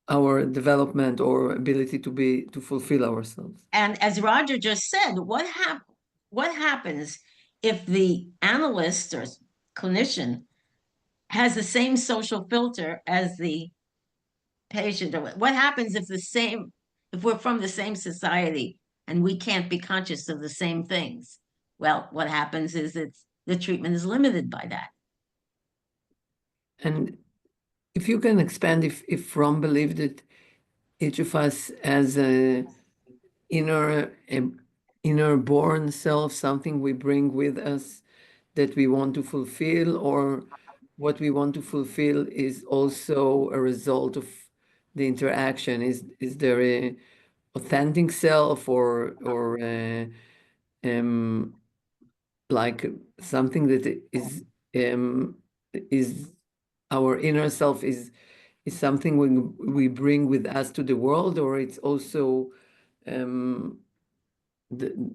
our development or ability to fulfill ourselves. And as Roger just said, what happens if the analyst or clinician has the same social filter as the patient? Or what happens if we're from the same society and we can't be conscious of the same things? Well, what happens is that the treatment is limited by that. And if you can expand, if Fromm believed that each of us has a inner born self, something we bring with us that we want to fulfill, or what we want to fulfill is also a result of the interaction. Is there a authentic self or like something that is our inner self is something we bring with us to the world, or it's also the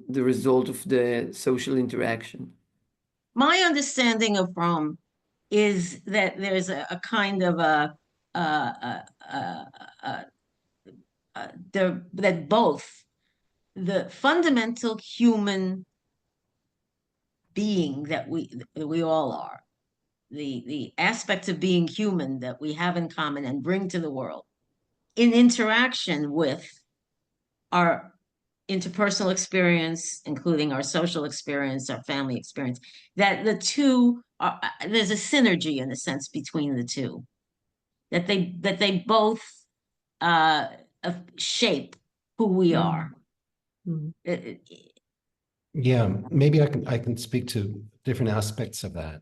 result of the social interaction? My understanding of Fromm is that there's a kind of that both the fundamental human being that we all are, the aspects of being human that we have in common and bring to the world, in interaction with our interpersonal experience, including our social experience, our family experience, that the two are, there's a synergy in a sense between the two, that they both shape who we are. yeah, maybe I can speak to different aspects of that.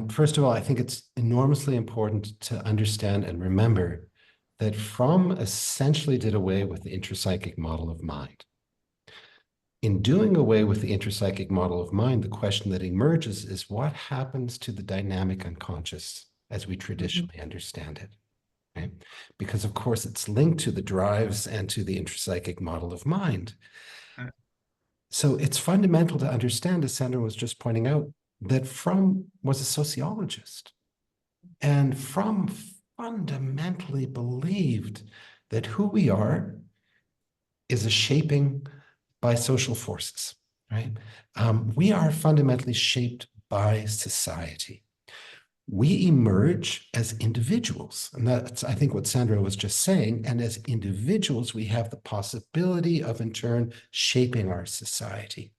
First of all, I think it's enormously important to understand and remember that Fromm essentially did away with the intrapsychic model of mind. In doing away with the intrapsychic model of mind, the question that emerges is what happens to the dynamic unconscious as we traditionally understand it, right? Because of course it's linked to the drives and to the intrapsychic model of mind. So it's fundamental to understand, as Sandra was just pointing out, that Fromm was a sociologist. And Fromm fundamentally believed that who we are is a shaping by social forces, right? We are fundamentally shaped by society. We emerge as individuals, and that's, I think, what Sandra was just saying. And as individuals, we have the possibility of, in turn, shaping our society.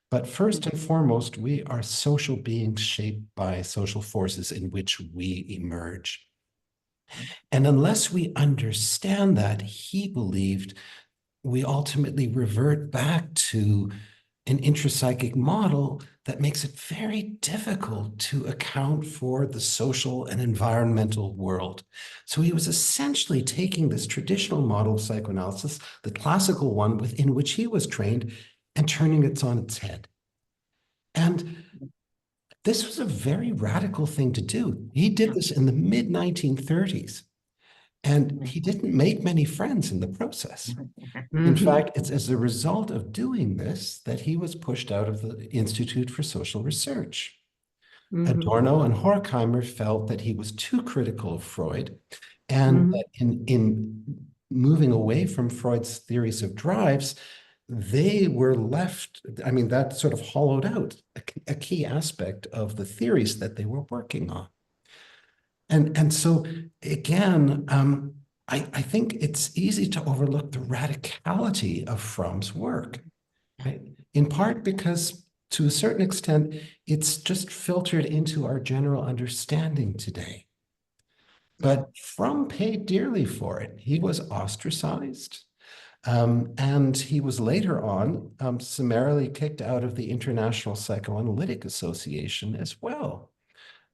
But first and foremost, we are social beings shaped by social forces in which we emerge. And unless we understand that, he believed we ultimately revert back to an intrapsychic model that makes it very difficult to account for the social and environmental world. So he was essentially taking this traditional model of psychoanalysis, the classical one within which he was trained, and turning it on its head. And this was a very radical thing to do. He did this in the mid-1930s. And he didn't make many friends in the process. In fact, it's as a result of doing this that he was pushed out of the Institute for Social Research. Adorno and Horkheimer felt that he was too critical of Freud, and that in moving away from Freud's theories of drives, they were left, I mean, that sort of hollowed out a key aspect of the theories that they were working on. And so, again, I think it's easy to overlook the radicality of Fromm's work, right? In part because, to a certain extent, it's just filtered into our general understanding today. But Fromm paid dearly for it. He was ostracized. And he was later on summarily kicked out of the International Psychoanalytic Association as well.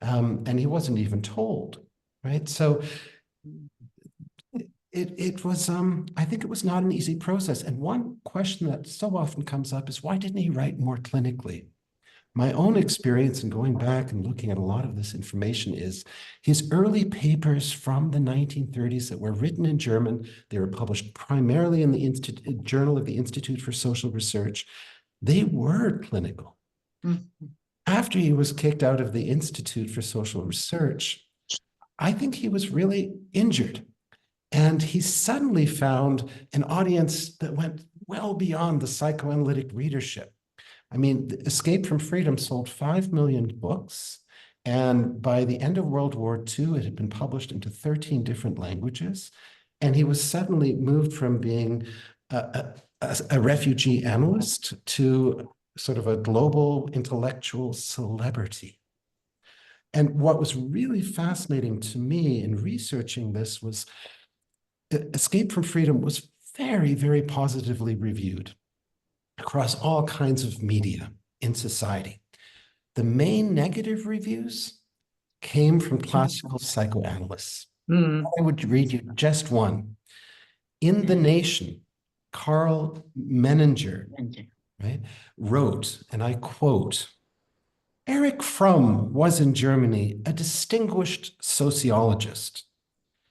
and he wasn't even told, right? So it was, I think it was not an easy process. And one question that so often comes up is, why didn't he write more clinically? My own experience in going back and looking at a lot of this information is his early papers from the 1930s that were written in German. They were published primarily in the Journal of the Institute for Social Research. They were clinical. Mm-hmm. After he was kicked out of the Institute for Social Research, I think he was really injured. And he suddenly found an audience that went well beyond the psychoanalytic readership. I mean, Escape from Freedom sold 5 million books. And by the end of World War II, it had been published into 13 different languages. And he was suddenly moved from being a refugee analyst to sort of a global intellectual celebrity. And what was really fascinating to me in researching this was Escape from Freedom was very, very positively reviewed across all kinds of media in society. The main negative reviews came from classical psychoanalysts. I would read you just one. In The Nation, Carl Menninger, right, wrote, and I quote, Erich Fromm was in Germany a distinguished sociologist.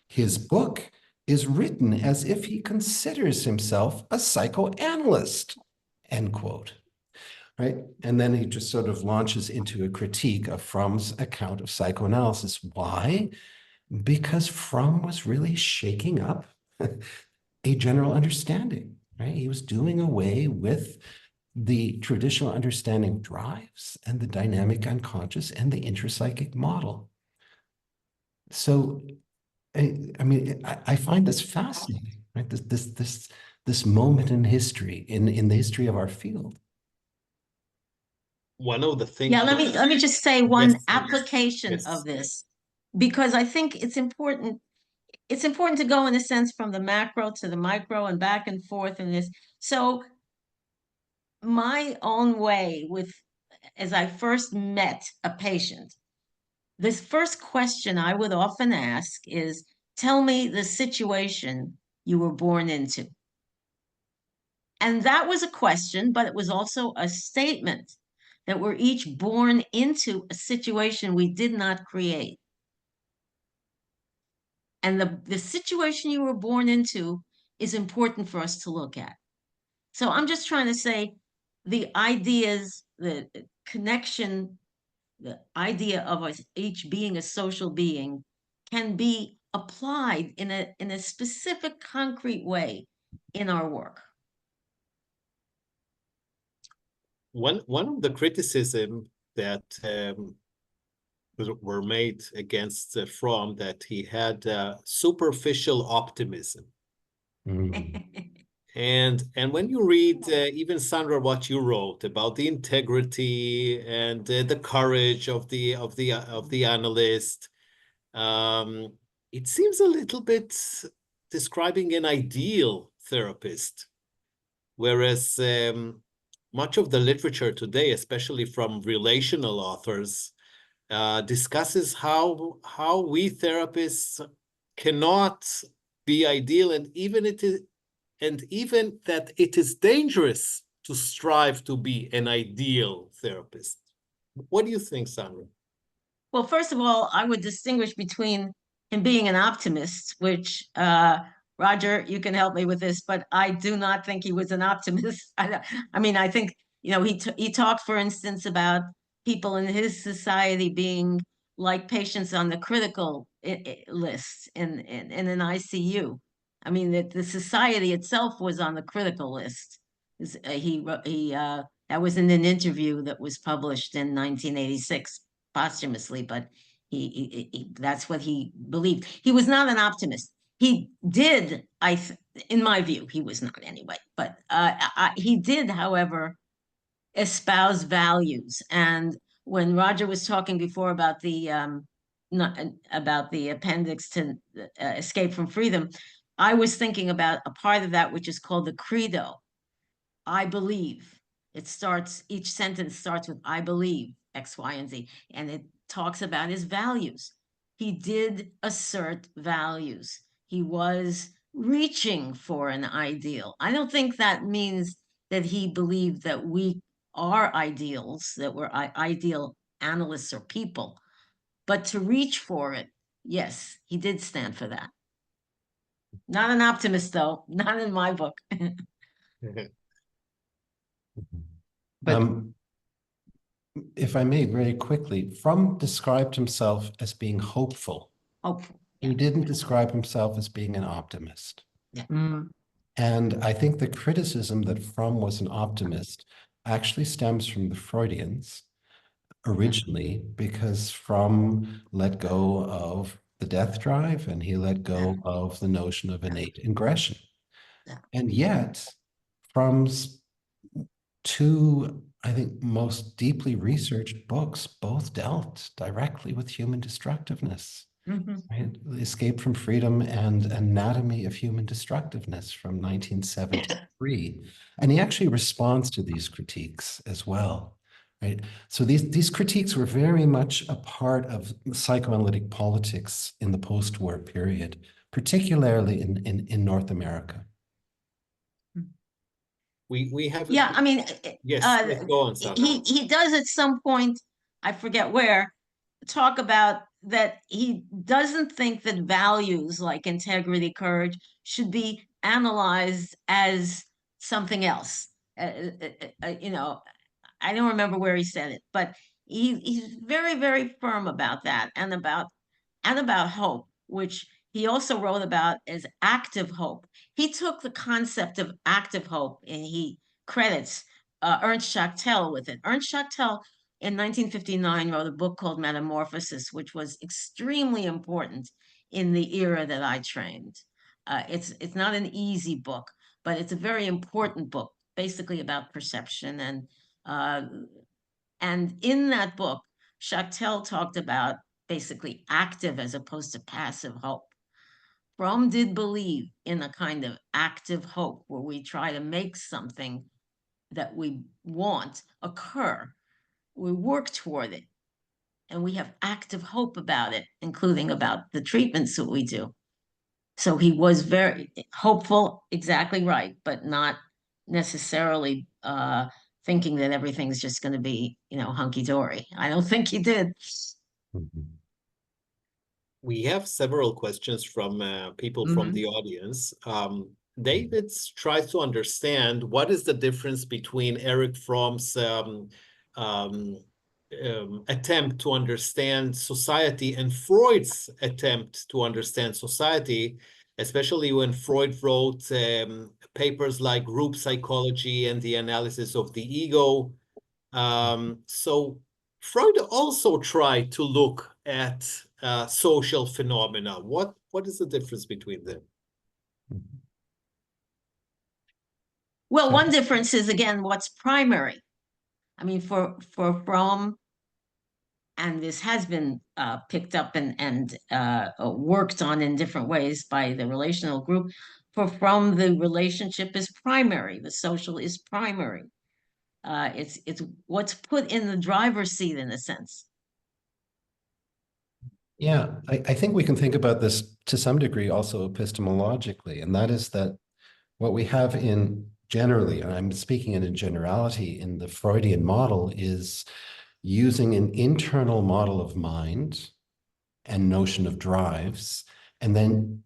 His book is written as if he considers himself a psychoanalyst, end quote. Right? And then he just sort of launches into a critique of Fromm's account of psychoanalysis. Why? Because Fromm was really shaking up a general understanding, right? He was doing away with the traditional understanding of drives and the dynamic unconscious and the intrapsychic model. So, I mean, I find this fascinating, right? This moment in history, in the history of our field. One of the things. Yeah, let me just say one Yes, application yes. of this, because I think it's important. It's important to go in a sense from the macro to the micro and back and forth in this. So my own way with, as I first met a patient, this first question I would often ask is, tell me the situation you were born into. And that was a question, but it was also a statement that we're each born into a situation we did not create. And the situation you were born into is important for us to look at. So I'm just trying to say the ideas, the connection, the idea of us each being a social being can be applied in a specific, concrete way in our work. One of the criticism that were made against Fromm, that he had superficial optimism. And when you read even Sandra, what you wrote about the integrity and the courage of the analyst, it seems a little bit describing an ideal therapist, whereas much of the literature today, especially from relational authors, discusses how we therapists cannot be ideal, and even that it is dangerous to strive to be an ideal therapist. What do you think, Sandra? Well, first of all, I would distinguish between him being an optimist, which Roger, you can help me with this, but I do not think he was an optimist. I mean, I think, you know, he talked, for instance, about people in his society being like patients on the critical list in an ICU. I mean, the society itself was on the critical list. That was in an interview that was published in 1986 posthumously, but he that's what he believed. He was not an optimist. He did, in my view, he was not anyway, but he did, however, espouse values. And when Roger was talking before about the about the appendix to Escape from Freedom, I was thinking about a part of that which is called the credo. I believe. Each sentence starts with I believe X, Y, and Z, and it talks about his values. He did assert values. He was reaching for an ideal. I don't think that means that he believed that we are ideals, that we're ideal analysts or people, but to reach for it, yes, he did stand for that. Not an optimist, though, not in my book. But if I may, very quickly, Fromm described himself as being hopeful. Hopeful. He didn't describe himself as being an optimist. mm, And I think the criticism that Fromm was an optimist actually stems from the Freudians originally, because Fromm let go of the death drive and he let go of the notion of innate aggression. Yeah. And yet, Fromm's two, I think, most deeply researched books both dealt directly with human destructiveness. Mhm. Right? Escape from Freedom and Anatomy of Human Destructiveness from 1973. And he actually responds to these critiques as well. Right? So these critiques were very much a part of psychoanalytic politics in the post-war period, particularly in North America. We have Yeah, I mean, yes, yes, go on, Sandra. he does at some point, I forget where, talk about that he doesn't think that values like integrity, courage should be analyzed as something else. You know, I don't remember where he said it, but he's very, very firm about that and about hope, which he also wrote about as active hope. He took the concept of active hope and he credits Ernst Schachtel with it. Ernst Schachtel in 1959 wrote a book called Metamorphosis, which was extremely important in the era that I trained. It's not an easy book, but it's a very important book, basically about perception. And in that book, Schachtel talked about basically active as opposed to passive hope. Fromm did believe in a kind of active hope where we try to make something that we want occur. We work toward it. And we have active hope about it, including about the treatments that we do. So he was very hopeful, exactly right, but not necessarily thinking that everything's just going to be, hunky-dory. I don't think he did. We have several questions from people from the audience. David tries to understand what is the difference between Erich Fromm's attempt to understand society and Freud's attempt to understand society, especially when Freud wrote papers like group psychology and the analysis of the ego. So Freud also tried to look at social phenomena. What is the difference between them? Well, one difference is, again, what's primary. I mean, for Fromm, and this has been picked up and worked on in different ways by the relational group. For Fromm, the relationship is primary. The social is primary. It's what's put in the driver's seat, in a sense. Yeah, I think we can think about this to some degree also epistemologically, and that is that what we have in generally, and I'm speaking in a generality, in the Freudian model is using an internal model of mind and notion of drives, and then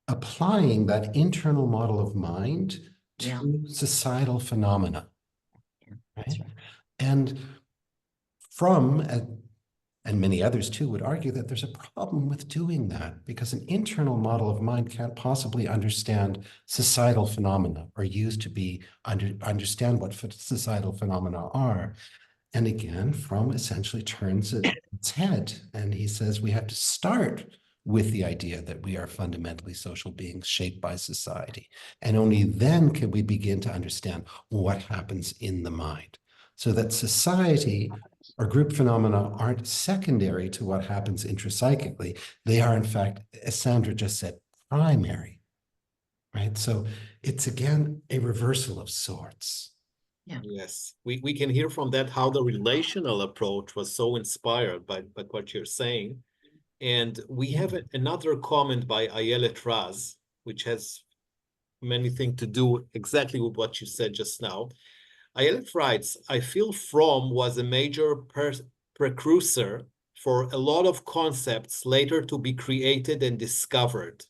applying that internal model of mind to societal phenomena. Right? And Fromm, and many others too, would argue that there's a problem with doing that because an internal model of mind can't possibly understand societal phenomena or use to be understand what societal phenomena are. And again, Fromm essentially turns it its head and he says we have to start with the idea that we are fundamentally social beings shaped by society. And only then can we begin to understand what happens in the mind. So that society or group phenomena aren't secondary to what happens intrapsychically. They are, in fact, as Sandra just said, primary, right? So it's, again, a reversal of sorts. Yes, we can hear from that how the relational approach was so inspired by what you're saying. And we have another comment by Ayelet Raz, which has many things to do exactly with what you said just now. Ayelet writes, I feel Fromm was a major precursor for a lot of concepts later to be created and discovered.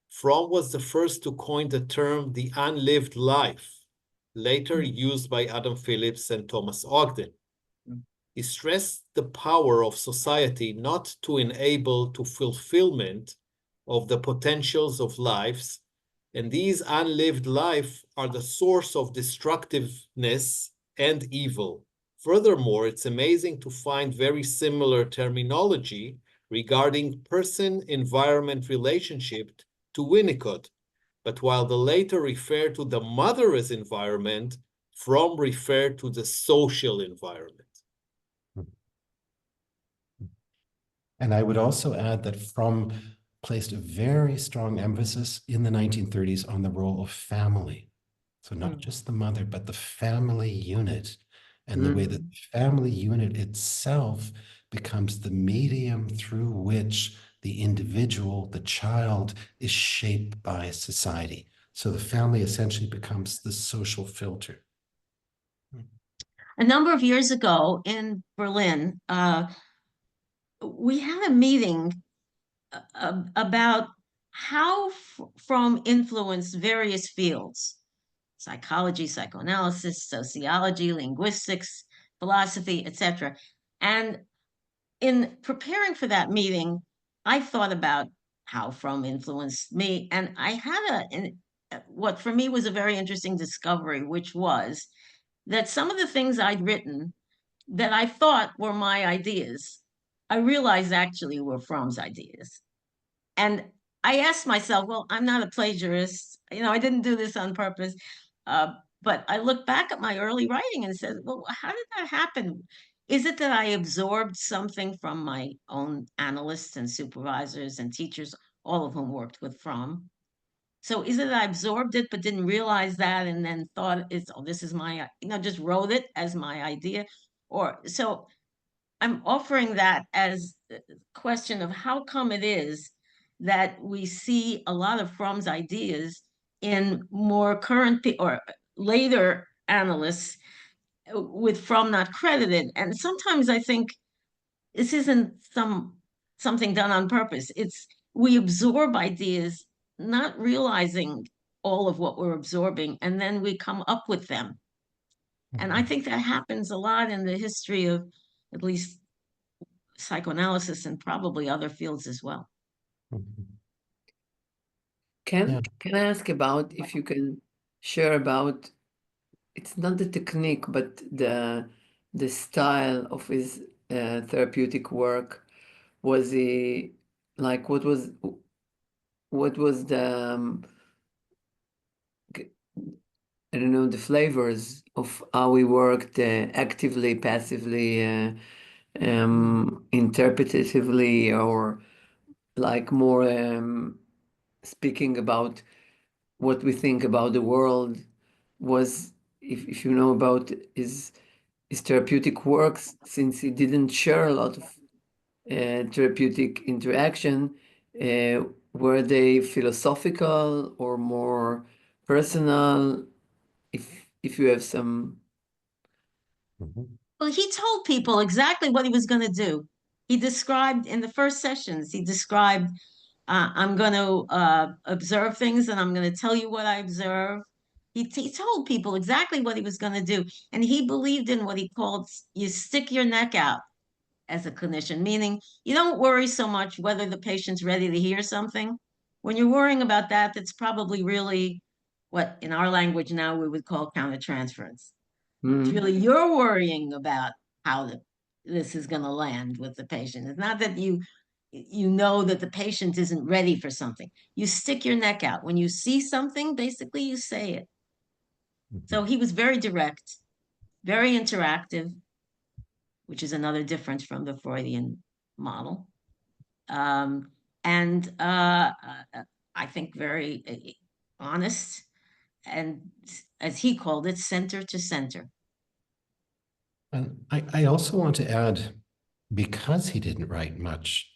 Fromm was the first to coin the term the unlived life, later used by Adam Phillips and Thomas Ogden. He stressed the power of society not to enable to fulfillment of the potentials of lives, and these unlived life are the source of destructiveness and evil. Furthermore, it's amazing to find very similar terminology regarding person-environment relationship to Winnicott. But while the later refer to the mother as environment, Fromm referred to the social environment. And I would also add that Fromm placed a very strong emphasis in the 1930s on the role of family. So not just the mother, but the family unit, and the way that the family unit itself becomes the medium through which the individual, the child, is shaped by society. So the family essentially becomes the social filter. A number of years ago in Berlin, we had a meeting about how Fromm influenced various fields: psychology, psychoanalysis, sociology, linguistics, philosophy, etc. And in preparing for that meeting, I thought about how Fromm influenced me, and I had what for me was a very interesting discovery, which was that some of the things I'd written that I thought were my ideas, I realized actually were Fromm's ideas. And I asked myself, well, I'm not a plagiarist. I didn't do this on purpose. But I look back at my early writing and said, well, how did that happen? Is it that I absorbed something from my own analysts and supervisors and teachers, all of whom worked with Fromm? So is it that I absorbed it but didn't realize that, and then thought this is my, just wrote it as my idea? Or so I'm offering that as a question of how come it is that we see a lot of Fromm's ideas in more current or later analysts with Fromm not credited. And sometimes I think this isn't something done on purpose. It's we absorb ideas not realizing all of what we're absorbing, and then we come up with them. And I think that happens a lot in the history of at least psychoanalysis and probably other fields as well. Can I ask about if you can share about, it's not the technique, but the style of his therapeutic work? Was he like, what was the I don't know, the flavors of how he worked, actively, passively, interpretatively, or like more speaking about what we think about the world? Was, if you know about his therapeutic works, since he didn't share a lot of therapeutic interaction, were they philosophical or more personal? If you have some. Well, he told people exactly what he was going to do. He described in the first sessions, he described, I'm going to observe things and I'm going to tell you what I observe. He told people exactly what he was going to do. And he believed in what he called, you stick your neck out as a clinician, meaning you don't worry so much whether the patient's ready to hear something. When you're worrying about that, that's probably really what in our language now we would call countertransference. It's really you're worrying about how this is going to land with the patient. It's not that you know that the patient isn't ready for something. You stick your neck out. When you see something, basically you say it. So he was very direct, very interactive, which is another difference from the Freudian model. And I think very honest and as he called it, center to center. And I also want to add, because he didn't write much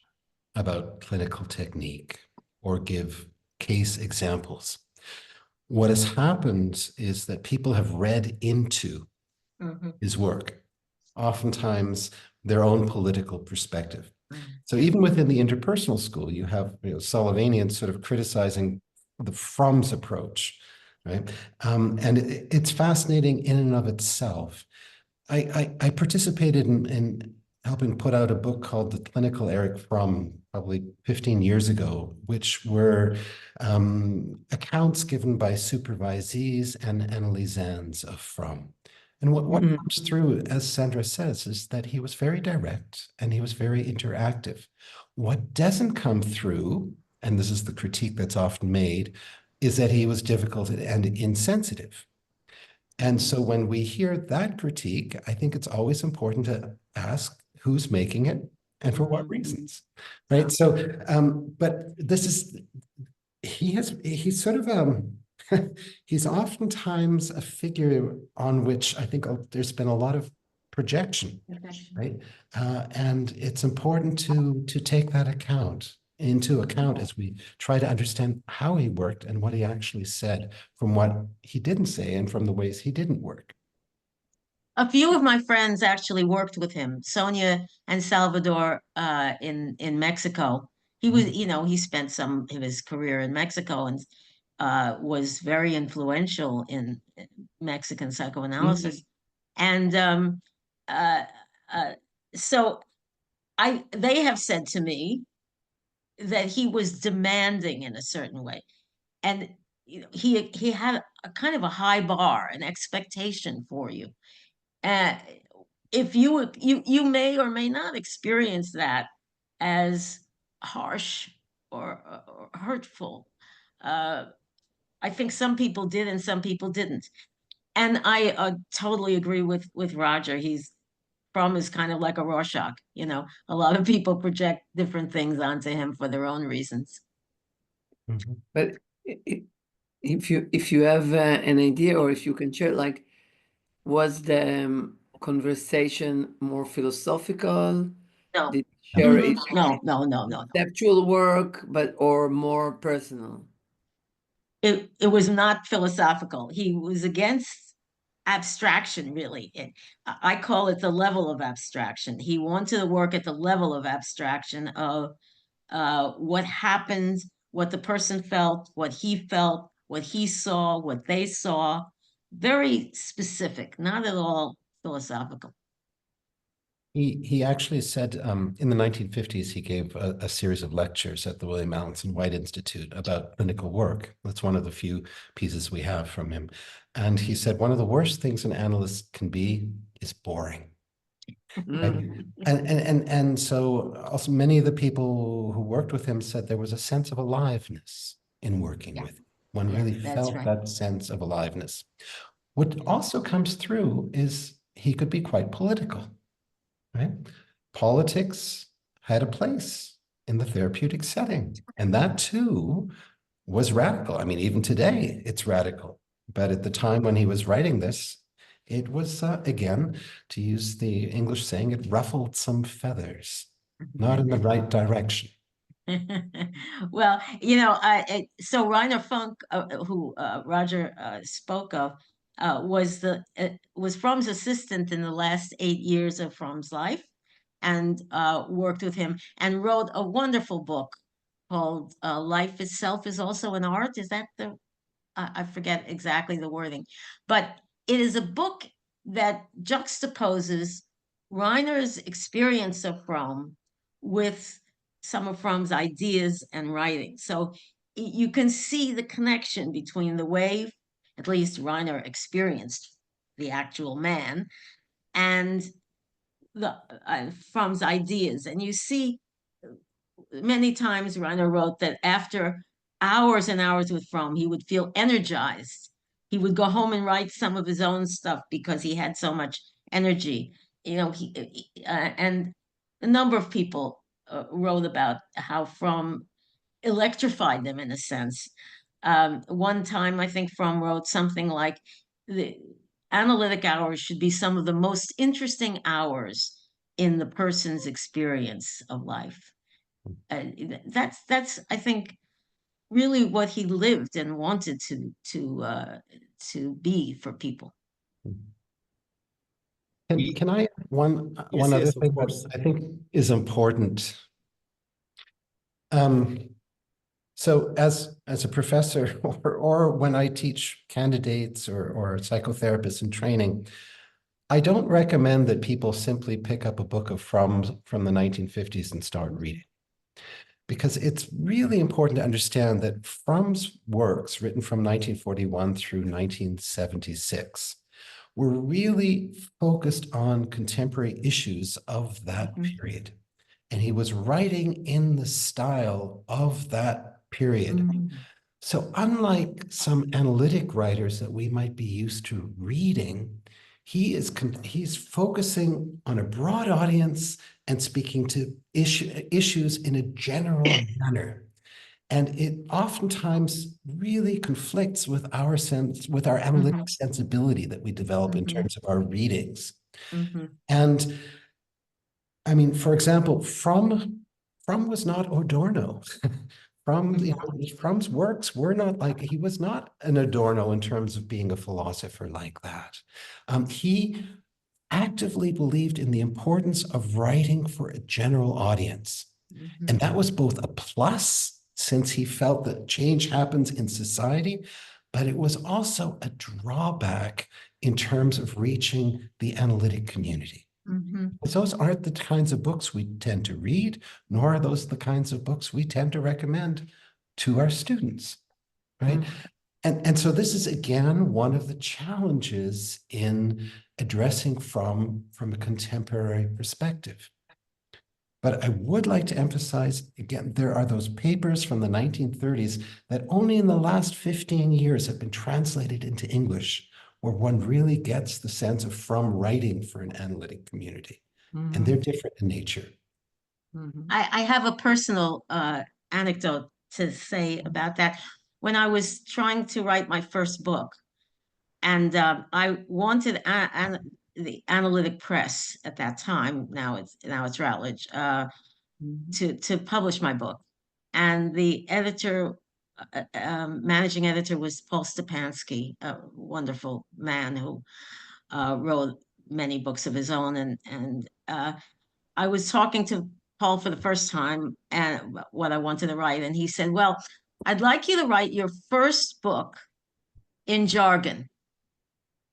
about clinical technique or give case examples, what has happened is that people have read into his work, oftentimes their own political perspective. So even within the interpersonal school, you have Sullivanians sort of criticizing the Fromm's approach, right? And it's fascinating in and of itself. I participated in helping put out a book called The Clinical Erich Fromm, probably 15 years ago, which were accounts given by supervisees and analysands of Fromm. And what comes through, as Sandra says, is that he was very direct and he was very interactive. What doesn't come through, and this is the critique that's often made, is that he was difficult and insensitive. And so when we hear that critique, I think it's always important to ask who's making it and for what reasons, right? So, but this is, he's sort of, he's oftentimes a figure on which I think there's been a lot of projection, right? And it's important to take that into account as we try to understand how he worked and what he actually said from what he didn't say and from the ways he didn't work. A few of my friends actually worked with him, Sonia and Salvador, in Mexico. He was, he spent some of his career in Mexico and was very influential in Mexican psychoanalysis. And so they have said to me that he was demanding in a certain way. And he had a kind of a high bar, an expectation for you. If you may or may not experience that as harsh or hurtful. I think some people did and some people didn't. And I totally agree with Roger. Fromm is kind of like a Rorschach, a lot of people project different things onto him for their own reasons. But if you have an idea, or if you can share, like, was the conversation more philosophical? No. Did you share it No. conceptual work, or more personal? It was not philosophical. He was against abstraction, really. I call it the level of abstraction. He wanted to work at the level of abstraction of what happened, what the person felt, what he saw, what they saw. Very specific, not at all philosophical. He actually said in the 1950s, he gave a series of lectures at the William Allinson White Institute about clinical work. That's one of the few pieces we have from him. And he said, one of the worst things an analyst can be is boring. And so also many of the people who worked with him said there was a sense of aliveness in working with him. One really felt that sense of aliveness. What also comes through is he could be quite political. Right? Politics had a place in the therapeutic setting, and that too was radical. I mean, even today it's radical, but at the time when he was writing this, it was, again, to use the English saying, it ruffled some feathers, not in the right direction. Well, so Reiner Funk, who Roger spoke of, was Fromm's assistant in the last 8 years of Fromm's life, and worked with him and wrote a wonderful book called Life Itself is Also an Art. Is that I forget exactly the wording, but it is a book that juxtaposes Reiner's experience of Fromm with some of Fromm's ideas and writing. So you can see the connection between the way, at least Reiner experienced the actual man, and the Fromm's ideas. And you see many times Reiner wrote that after hours and hours with Fromm, he would feel energized. He would go home and write some of his own stuff because he had so much energy. And a number of people wrote about how Fromm electrified them in a sense. One time, I think Fromm wrote something like, the analytic hours should be some of the most interesting hours in the person's experience of life. That's I think really what he lived and wanted to be for people. Can I one Yes, other yes, of thing course. that I think is important? So as a professor or when I teach candidates or psychotherapists in training, I don't recommend that people simply pick up a book of Fromm from the 1950s and start reading. Because it's really important to understand that Fromm's works, written from 1941 through 1976, were really focused on contemporary issues of that period. And he was writing in the style of that period. So unlike some analytic writers that we might be used to reading, he's focusing on a broad audience and speaking to issues in a general manner. And it oftentimes really conflicts with our analytic sensibility that we develop in terms of our readings. And I mean, for example, Fromm was not Adorno. Fromm's works were not like, he was not an Adorno in terms of being a philosopher like that. He actively believed in the importance of writing for a general audience. And that was both a plus, since he felt that change happens in society, but it was also a drawback in terms of reaching the analytic community. Because those aren't the kinds of books we tend to read, nor are those the kinds of books we tend to recommend to our students, right? And so this is, again, one of the challenges in addressing from a contemporary perspective. But I would like to emphasize, again, there are those papers from the 1930s that only in the last 15 years have been translated into English, where one really gets the sense of Fromm writing for an analytic community. And they're different in nature. I have a personal anecdote to say about that. When I was trying to write my first book, and I wanted the analytic press at that time, now it's Routledge, to publish my book. And the editor, managing editor, was Paul Stepansky, a wonderful man who wrote many books of his own. And I was talking to Paul for the first time and what I wanted to write. And he said, well, I'd like you to write your first book in jargon.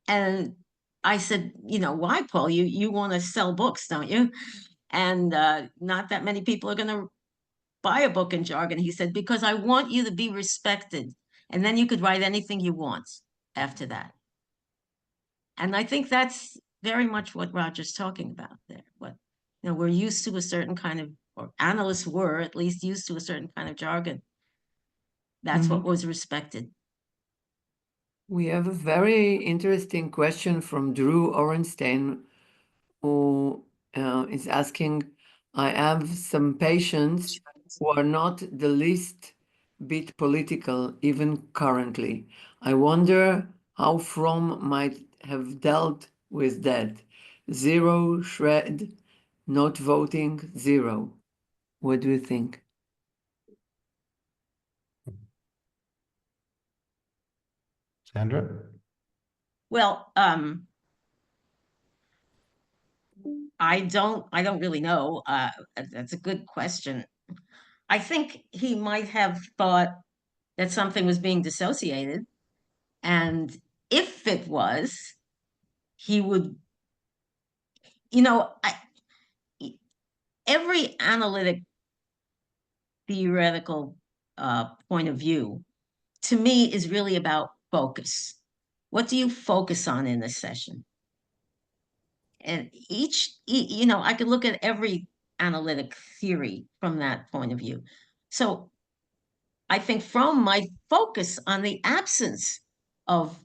And I said, why, Paul? You want to sell books, don't you? And not that many people are going to buy a book in jargon. He said, because I want you to be respected. And then you could write anything you want after that. And I think that's very much what Roger's talking about there. We're used to a certain kind of, or analysts were at least used to a certain kind of jargon. That's what was respected. We have a very interesting question from Drew Orenstein, who is asking, I have some patients who are not the least bit political, even currently. I wonder how Fromm might have dealt with that. Zero shred, not voting, zero. What do you think? Sandra? Well, I don't really know. That's a good question. I think he might have thought that something was being dissociated. And if it was, he would, every analytic theoretical point of view, to me, is really about focus. What do you focus on in this session? And I could look at every analytic theory from that point of view. So I think Fromm might focus on the absence of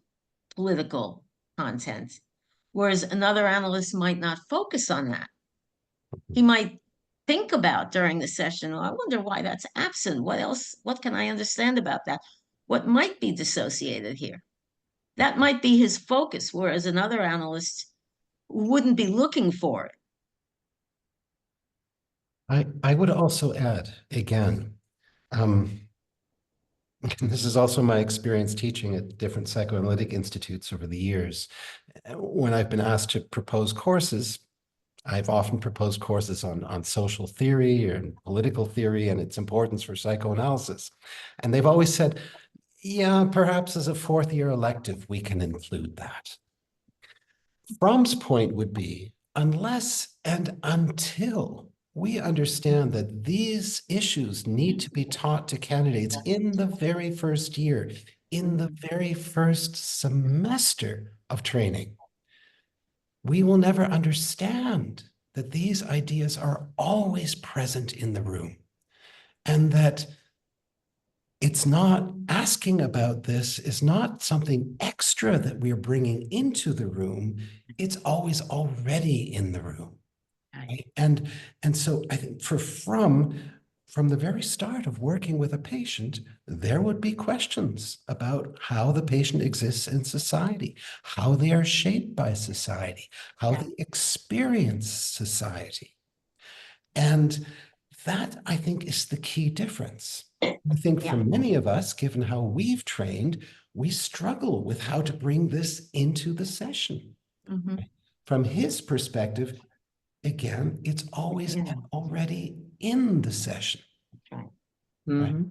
political content, whereas another analyst might not focus on that. He might think about during the session, I wonder why that's absent. What else? What can I understand about that? What might be dissociated here? that might be his focus, whereas another analyst wouldn't be looking for it. I would also add, again, this is also my experience teaching at different psychoanalytic institutes over the years. When I've been asked to propose courses, I've often proposed courses on social theory and political theory and its importance for psychoanalysis. And they've always said, yeah, perhaps as a fourth-year elective, we can include that. Fromm's point would be, unless and until we understand that these issues need to be taught to candidates in the very first year, in the very first semester of training, we will never understand that these ideas are always present in the room, and that it's not asking about this is not something extra that we are bringing into the room. It's always already in the room. Right? And so I think for Fromm, from the very start of working with a patient, there would be questions about how the patient exists in society, how they are shaped by society, how they experience society. And that, I think, is the key difference. I think for many of us, given how we've trained, we struggle with how to bring this into the session. Mm-hmm. From his perspective, again, it's always already in the session. Right. Mm-hmm. Right.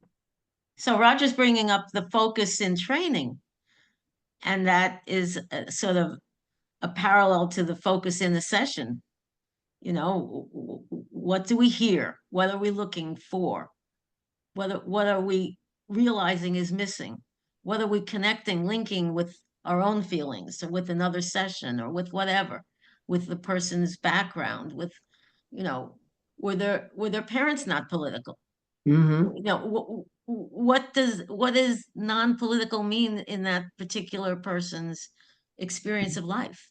So Roger's bringing up the focus in training, and that is sort of a parallel to the focus in the session. You know, what do we hear? What are we looking for? What are we realizing is missing? What are we connecting, linking with our own feelings, or with another session, or with whatever, with the person's background, with, you know, were their parents not political? Mm-hmm. You know, what does non-political mean in that particular person's experience of life?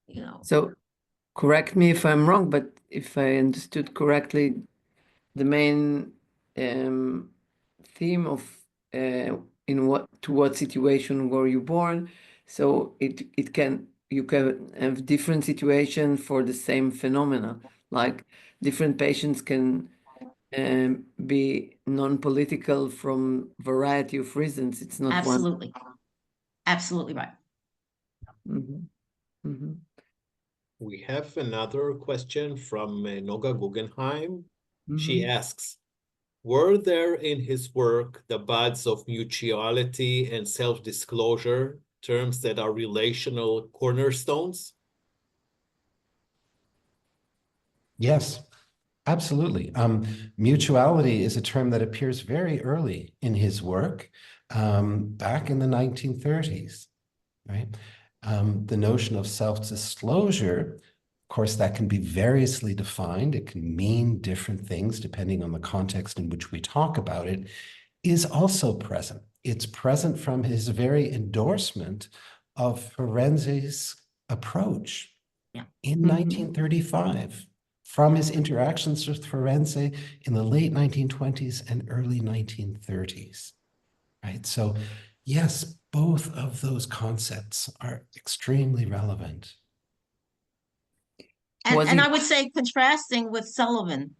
You know. So correct me if I'm wrong, but if I understood correctly, the main theme of in what situation were you born? So you can have different situations for the same phenomena. Like different patients can be non-political from variety of reasons. It's not Absolutely. Absolutely right. one. Mm-hmm. Mm-hmm. We have another question from Noga Guggenheim. She asks, were there in his work the buds of mutuality and self-disclosure, terms that are relational cornerstones? Yes, absolutely. Mutuality is a term that appears very early in his work, back in the 1930s, right? The notion of self-disclosure, of course, that can be variously defined. It can mean different things depending on the context in which we talk about it, is also present. It's present from his very endorsement of Ferencz's approach in 1935, from his interactions with Ferencz in the late 1920s and early 1930s, right? So yes, both of those concepts are extremely relevant. And I would say contrasting with Sullivan,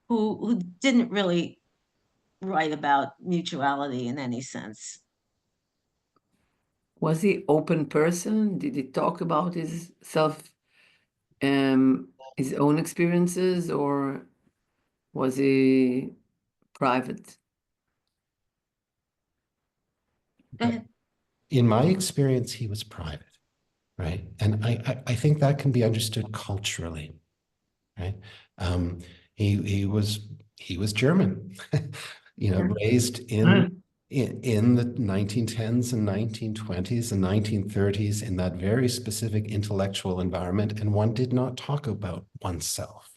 who didn't really write about mutuality in any sense. Was he open person? Did he talk about his his own experiences, or was he private? Go ahead. In my experience, he was private, right? And I think that can be understood culturally, right? He was German, you know, raised in the 1910s and 1920s and 1930s in that very specific intellectual environment, and one did not talk about oneself.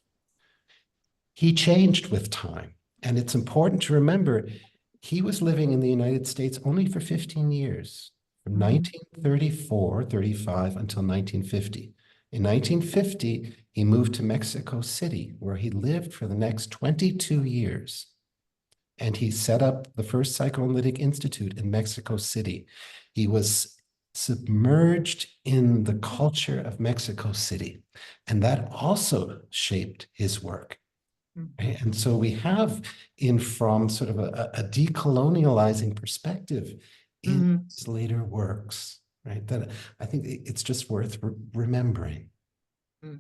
He changed with time, and it's important to remember he was living in the United States only for 15 years, from 1934, 35 until 1950. In 1950, he moved to Mexico City, where he lived for the next 22 years. And he set up the first psychoanalytic institute in Mexico City. He was submerged in the culture of Mexico City. And that also shaped his work. Right? And so we have in Fromm sort of a decolonializing perspective in his later works, right? That I think it's just worth remembering. I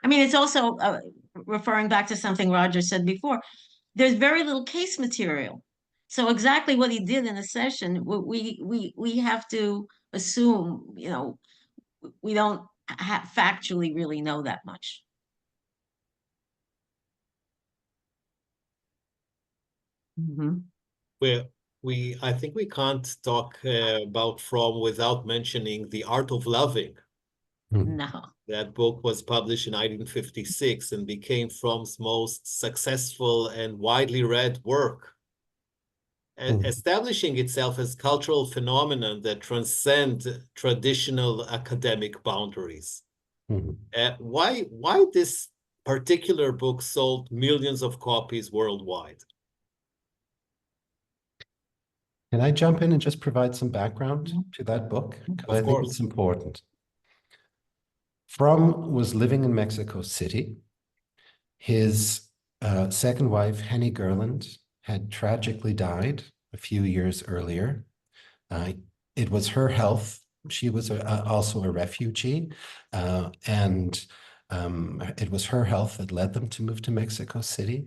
mean, it's also referring back to something Roger said before. There's very little case material. So exactly what he did in a session, we have to assume, you know, we don't factually really know that much. I think we can't talk about Fromm without mentioning The Art of Loving. No. That book was published in 1956 and became Fromm's most successful and widely read work, establishing itself as cultural phenomenon that transcend traditional academic boundaries. Why this particular book sold millions of copies worldwide? Can I jump in and just provide some background to that book? Because I think it's important. Fromm was living in Mexico City. His second wife, Henny Gerland, had tragically died a few years earlier. It was her health. She was also a refugee, and it was her health that led them to move to Mexico City.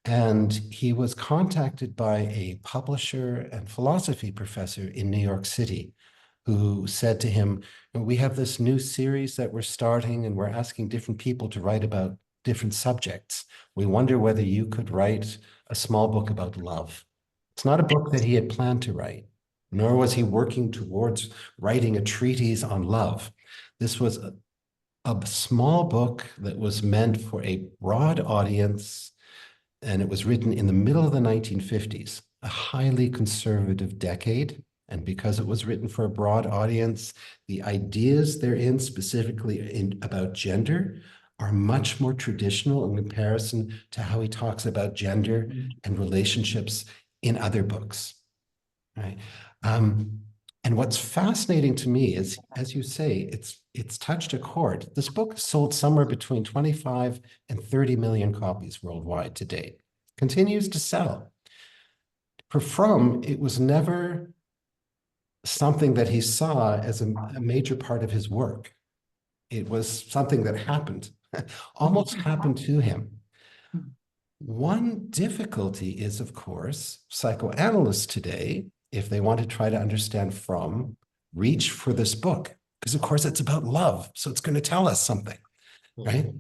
And he was contacted by a publisher and philosophy professor in New York City who said to him, we have this new series that we're starting and we're asking different people to write about different subjects. We wonder whether you could write a small book about love. It's not a book that he had planned to write, nor was he working towards writing a treatise on love. This was a small book that was meant for a broad audience, and it was written in the middle of the 1950s, a highly conservative decade. And because it was written for a broad audience, the ideas therein, specifically about gender, are much more traditional in comparison to how he talks about gender and relationships in other books, right? And what's fascinating to me is, as you say, it's touched a chord. This book sold somewhere between 25 and 30 million copies worldwide to date. Continues to sell. For Fromm, it was never something that he saw as a major part of his work. It was something that happened, almost happened to him. One difficulty is, of course, psychoanalysts today, if they want to try to understand Fromm, reach for this book, because of course it's about love, so it's going to tell us something, right?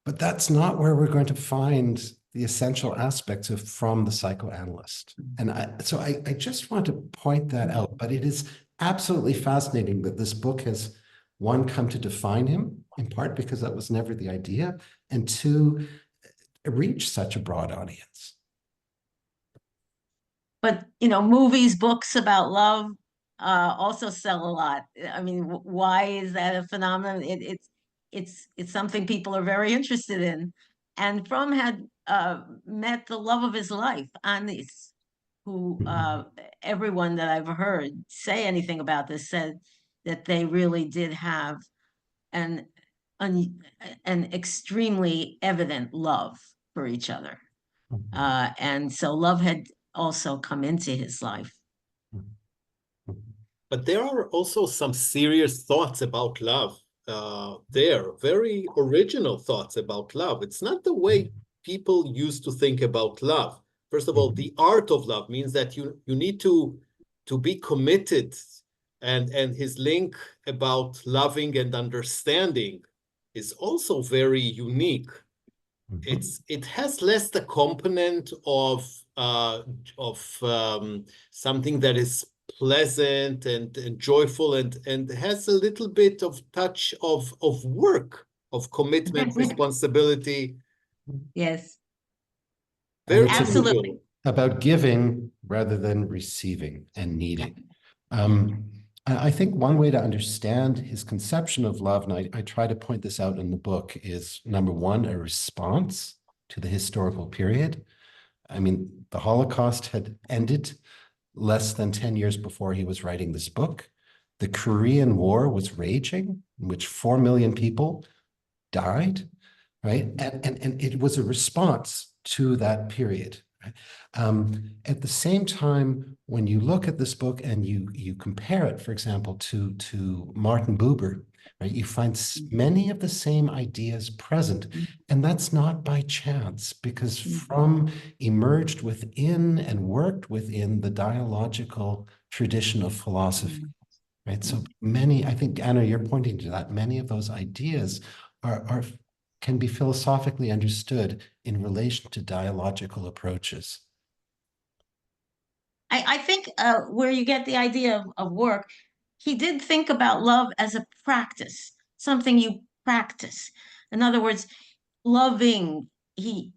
But that's not where we're going to find the essential aspects of Fromm the psychoanalyst. And so I just want to point that out, but it is absolutely fascinating that this book has, one, come to define him, in part because that was never the idea, and two, reach such a broad audience. But, you know, movies, books about love also sell a lot. I mean, why is that a phenomenon? It's something people are very interested in. And Fromm had met the love of his life, Aner, who everyone that I've heard say anything about this said that they really did have an extremely evident love for each other. And so love had also come into his life. But there are also some serious thoughts about love. There, very original thoughts about love. It's not the way people used to think about love. First of all, the art of love means that you need to be committed, and his link about loving and understanding is also very unique. It has less the component of something that is pleasant and joyful, and has a little bit of touch of work, of commitment, responsibility. Yes. Very absolutely about giving rather than receiving and needing. I think one way to understand his conception of love, and I try to point this out in the book, is number one, a response to the historical period. I mean, the Holocaust had ended. less than 10 years before he was writing this book. The Korean War was raging, in which 4 million people died, right? And it was a response to that period. Right? At the same time, when you look at this book and you compare it, for example, to Martin Buber, right, you find many of the same ideas present. And that's not by chance, because Fromm emerged within and worked within the dialogical tradition of philosophy. Right. So many, I think, Aner, you're pointing to that. Many of those ideas can be philosophically understood in relation to dialogical approaches. I think where you get the idea of work, he did think about love as a practice, something you practice. In other words, loving, he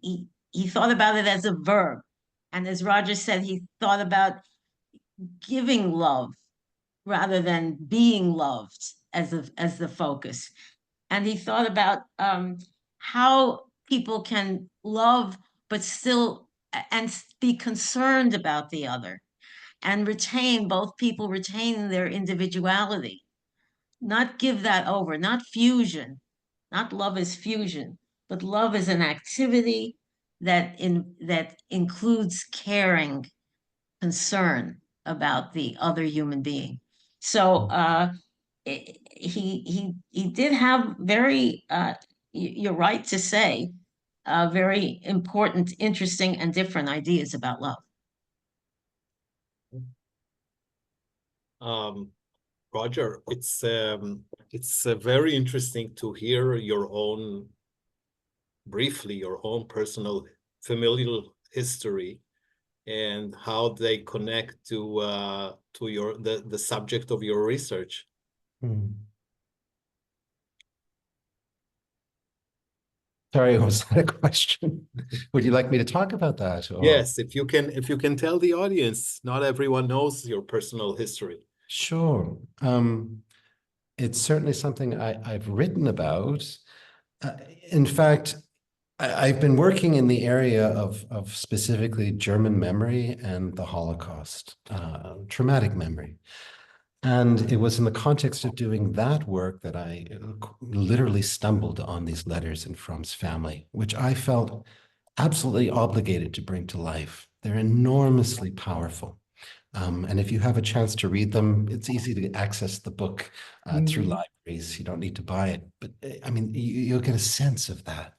thought about it as a verb. And as Roger said, he thought about giving love rather than being loved as the focus. And he thought about how people can love but still and be concerned about the other and both people retain their individuality, not give that over, not fusion, not love is fusion, but love is an activity that includes caring, concern about the other human being. So he did have very you're right to say very important, interesting, and different ideas about love. Roger, it's very interesting to hear briefly your own personal familial history and how they connect to the subject of your research. Sorry, was that a question? Would you like me to talk about that? Or? Yes, if you can tell the audience, not everyone knows your personal history. Sure. It's certainly something I've written about. In fact, I've been working in the area of specifically German memory and the Holocaust, traumatic memory. And it was in the context of doing that work that I literally stumbled on these letters in Fromm's family, which I felt absolutely obligated to bring to life. They're enormously powerful. And if you have a chance to read them, it's easy to access the book through libraries. You don't need to buy it. But I mean, you'll get a sense of that.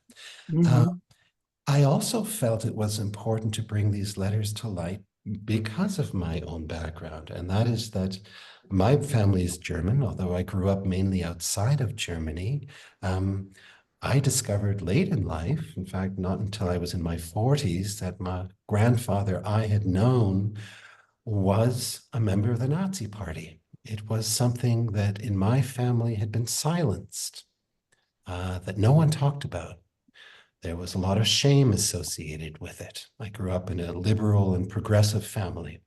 I also felt it was important to bring these letters to light because of my own background. And that is that my family is German, although I grew up mainly outside of Germany. I discovered late in life, in fact, not until I was in my 40s, that my grandfather I had known was a member of the Nazi Party. It was something that in my family had been silenced, that no one talked about. There was a lot of shame associated with it. I grew up in a liberal and progressive family.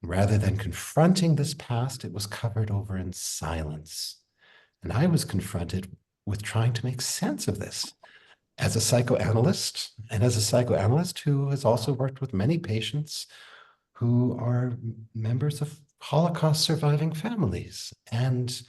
Rather than confronting this past, it was covered over in silence. And I was confronted with trying to make sense of this as a psychoanalyst, and as a psychoanalyst who has also worked with many patients who are members of Holocaust surviving families. And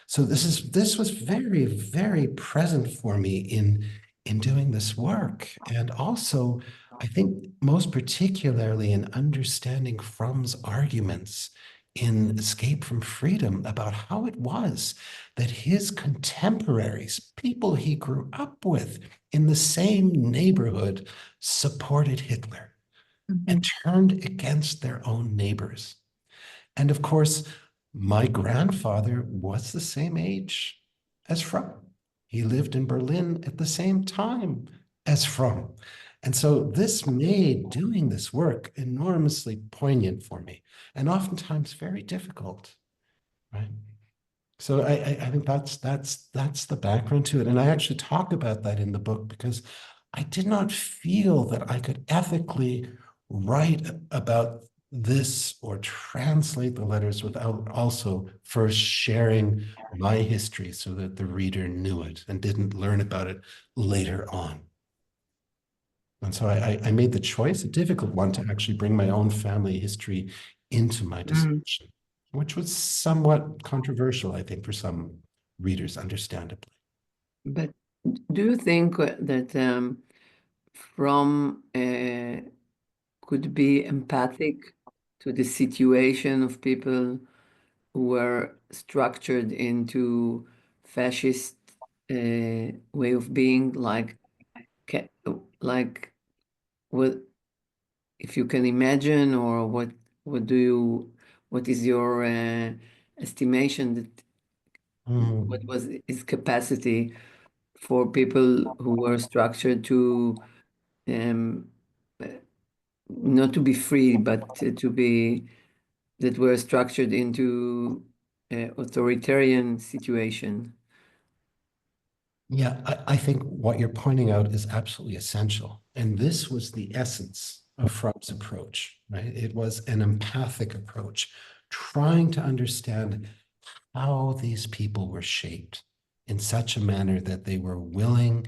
so this was very, very present for me in doing this work. And also, I think most particularly in understanding Fromm's arguments in Escape from Freedom about how it was that his contemporaries, people he grew up with in the same neighborhood, supported Hitler and turned against their own neighbors. And of course, my grandfather was the same age as Fromm. He lived in Berlin at the same time as Fromm. And so this made doing this work enormously poignant for me, and oftentimes very difficult, right? So I think that's the background to it. And I actually talk about that in the book because I did not feel that I could ethically write about this or translate the letters without also first sharing my history so that the reader knew it and didn't learn about it later on. And so I made the choice, a difficult one, to actually bring my own family history into my discussion, which was somewhat controversial, I think, for some readers, understandably. But do you think that Fromm could be empathic to the situation of people who were structured into fascist way of being, like what, if you can imagine, or what is your estimation that what was his capacity for people who were structured to not to be free, but to be, that were structured into authoritarian situation? Yeah, I think what you're pointing out is absolutely essential. And this was the essence of Fromm's approach, right? It was an empathic approach, trying to understand how these people were shaped in such a manner that they were willing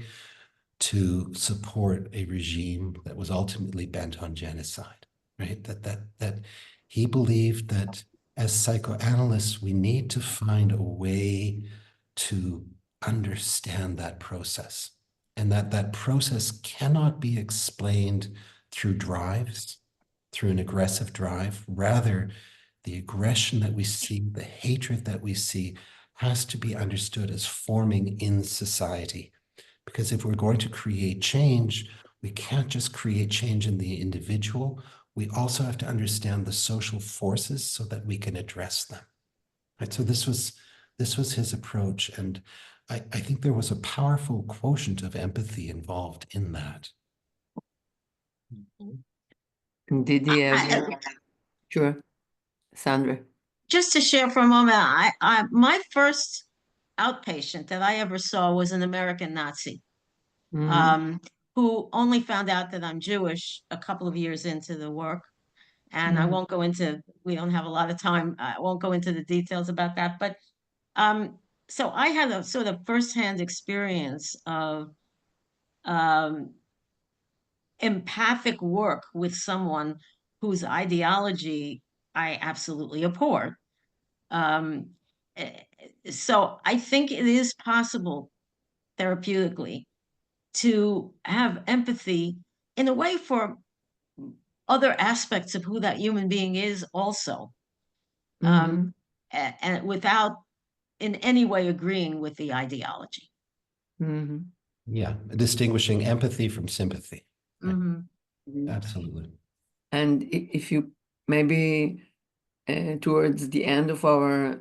to support a regime that was ultimately bent on genocide, right? That he believed that as psychoanalysts, we need to find a way to understand that process, and that process cannot be explained through drives, through an aggressive drive. Rather, the aggression that we see, the hatred that we see, has to be understood as forming in society. Because if we're going to create change, we can't just create change in the individual. We also have to understand the social forces so that we can address them. Right? So this was his approach, and I think there was a powerful quotient of empathy involved in that. Did he ever? Sure, Sandra. Just to share for a moment, my first outpatient that I ever saw was an American Nazi, who only found out that I'm Jewish a couple of years into the work. And I won't go into, we don't have a lot of time. I won't go into the details about that. But so I had a sort of firsthand experience of empathic work with someone whose ideology I absolutely abhor. So I think it is possible therapeutically to have empathy in a way for other aspects of who that human being is also, and without in any way agreeing with the ideology. Yeah, distinguishing empathy from sympathy. Absolutely. And if you maybe towards the end of our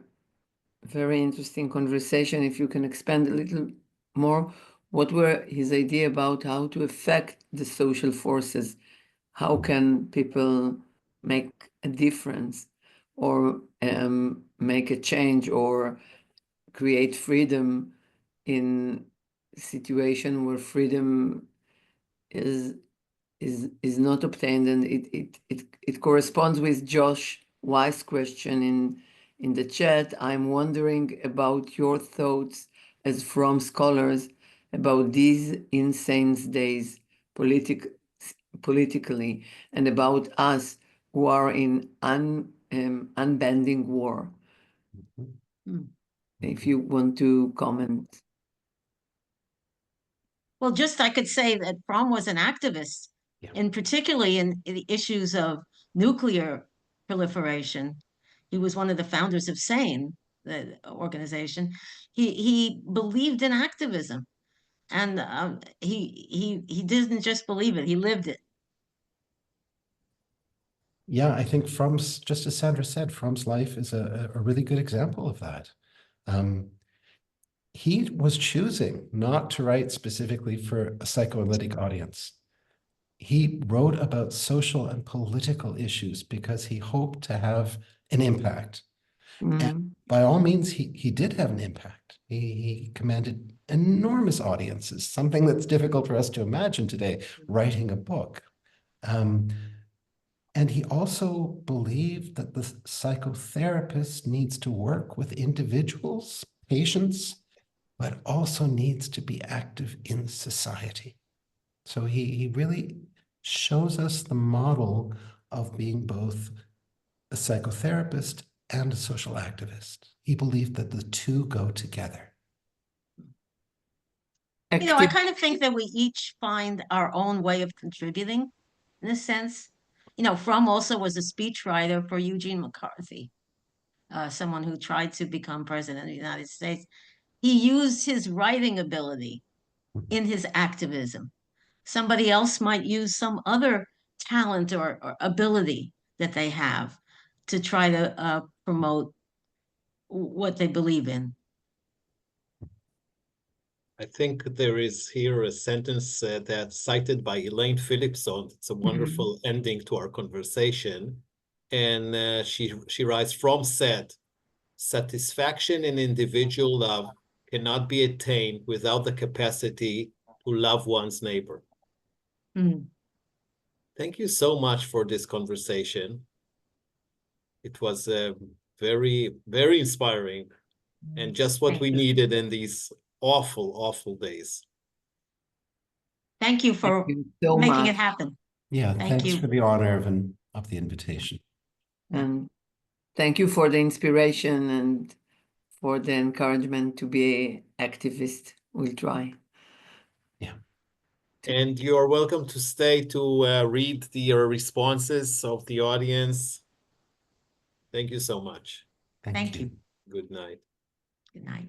very interesting conversation, if you can expand a little more, what were his idea about how to affect the social forces? How can people make a difference, or make a change, or create freedom in a situation where freedom is not obtained? And it corresponds with Josh Weiss' question in the chat. I'm wondering about your thoughts as Fromm scholars about these insane days politically, and about us who are in unbending war. If you want to comment. Well, just I could say that Fromm was an activist, Yeah. and particularly in the issues of nuclear proliferation. He was one of the founders of SANE, the organization. He believed in activism, and he didn't just believe it; he lived it. Yeah, I think Fromm's, just as Sandra said, Fromm's life is a really good example of that. He was choosing not to write specifically for a psychoanalytic audience. He wrote about social and political issues because he hoped to have an impact. And by all means, he did have an impact. He commanded enormous audiences, something that's difficult for us to imagine today, writing a book. And he also believed that the psychotherapist needs to work with individuals, patients, but also needs to be active in society. So he really shows us the model of being both a psychotherapist, and a social activist. He believed that the two go together. You know, I kind of think that we each find our own way of contributing in a sense. You know, Fromm also was a speechwriter for Eugene McCarthy, someone who tried to become president of the United States. He used his writing ability in his activism. Somebody else might use some other talent or ability that they have to try to promote what they believe in. I think there is here a sentence that's cited by Elaine Philipson. It's a wonderful ending to our conversation. And she writes, Fromm said, satisfaction in individual love cannot be attained without the capacity to love one's neighbor. Thank you so much for this conversation. It was very, very inspiring and just what we needed in these awful, awful days. Thank you for making it happen. Yeah, Thank thanks you for the honor of the invitation. And thank you for the inspiration and for the encouragement to be an activist. We'll try. Yeah. And you are welcome to stay to read the responses of the audience. Thank you so much. Thank you. Good night. Good night.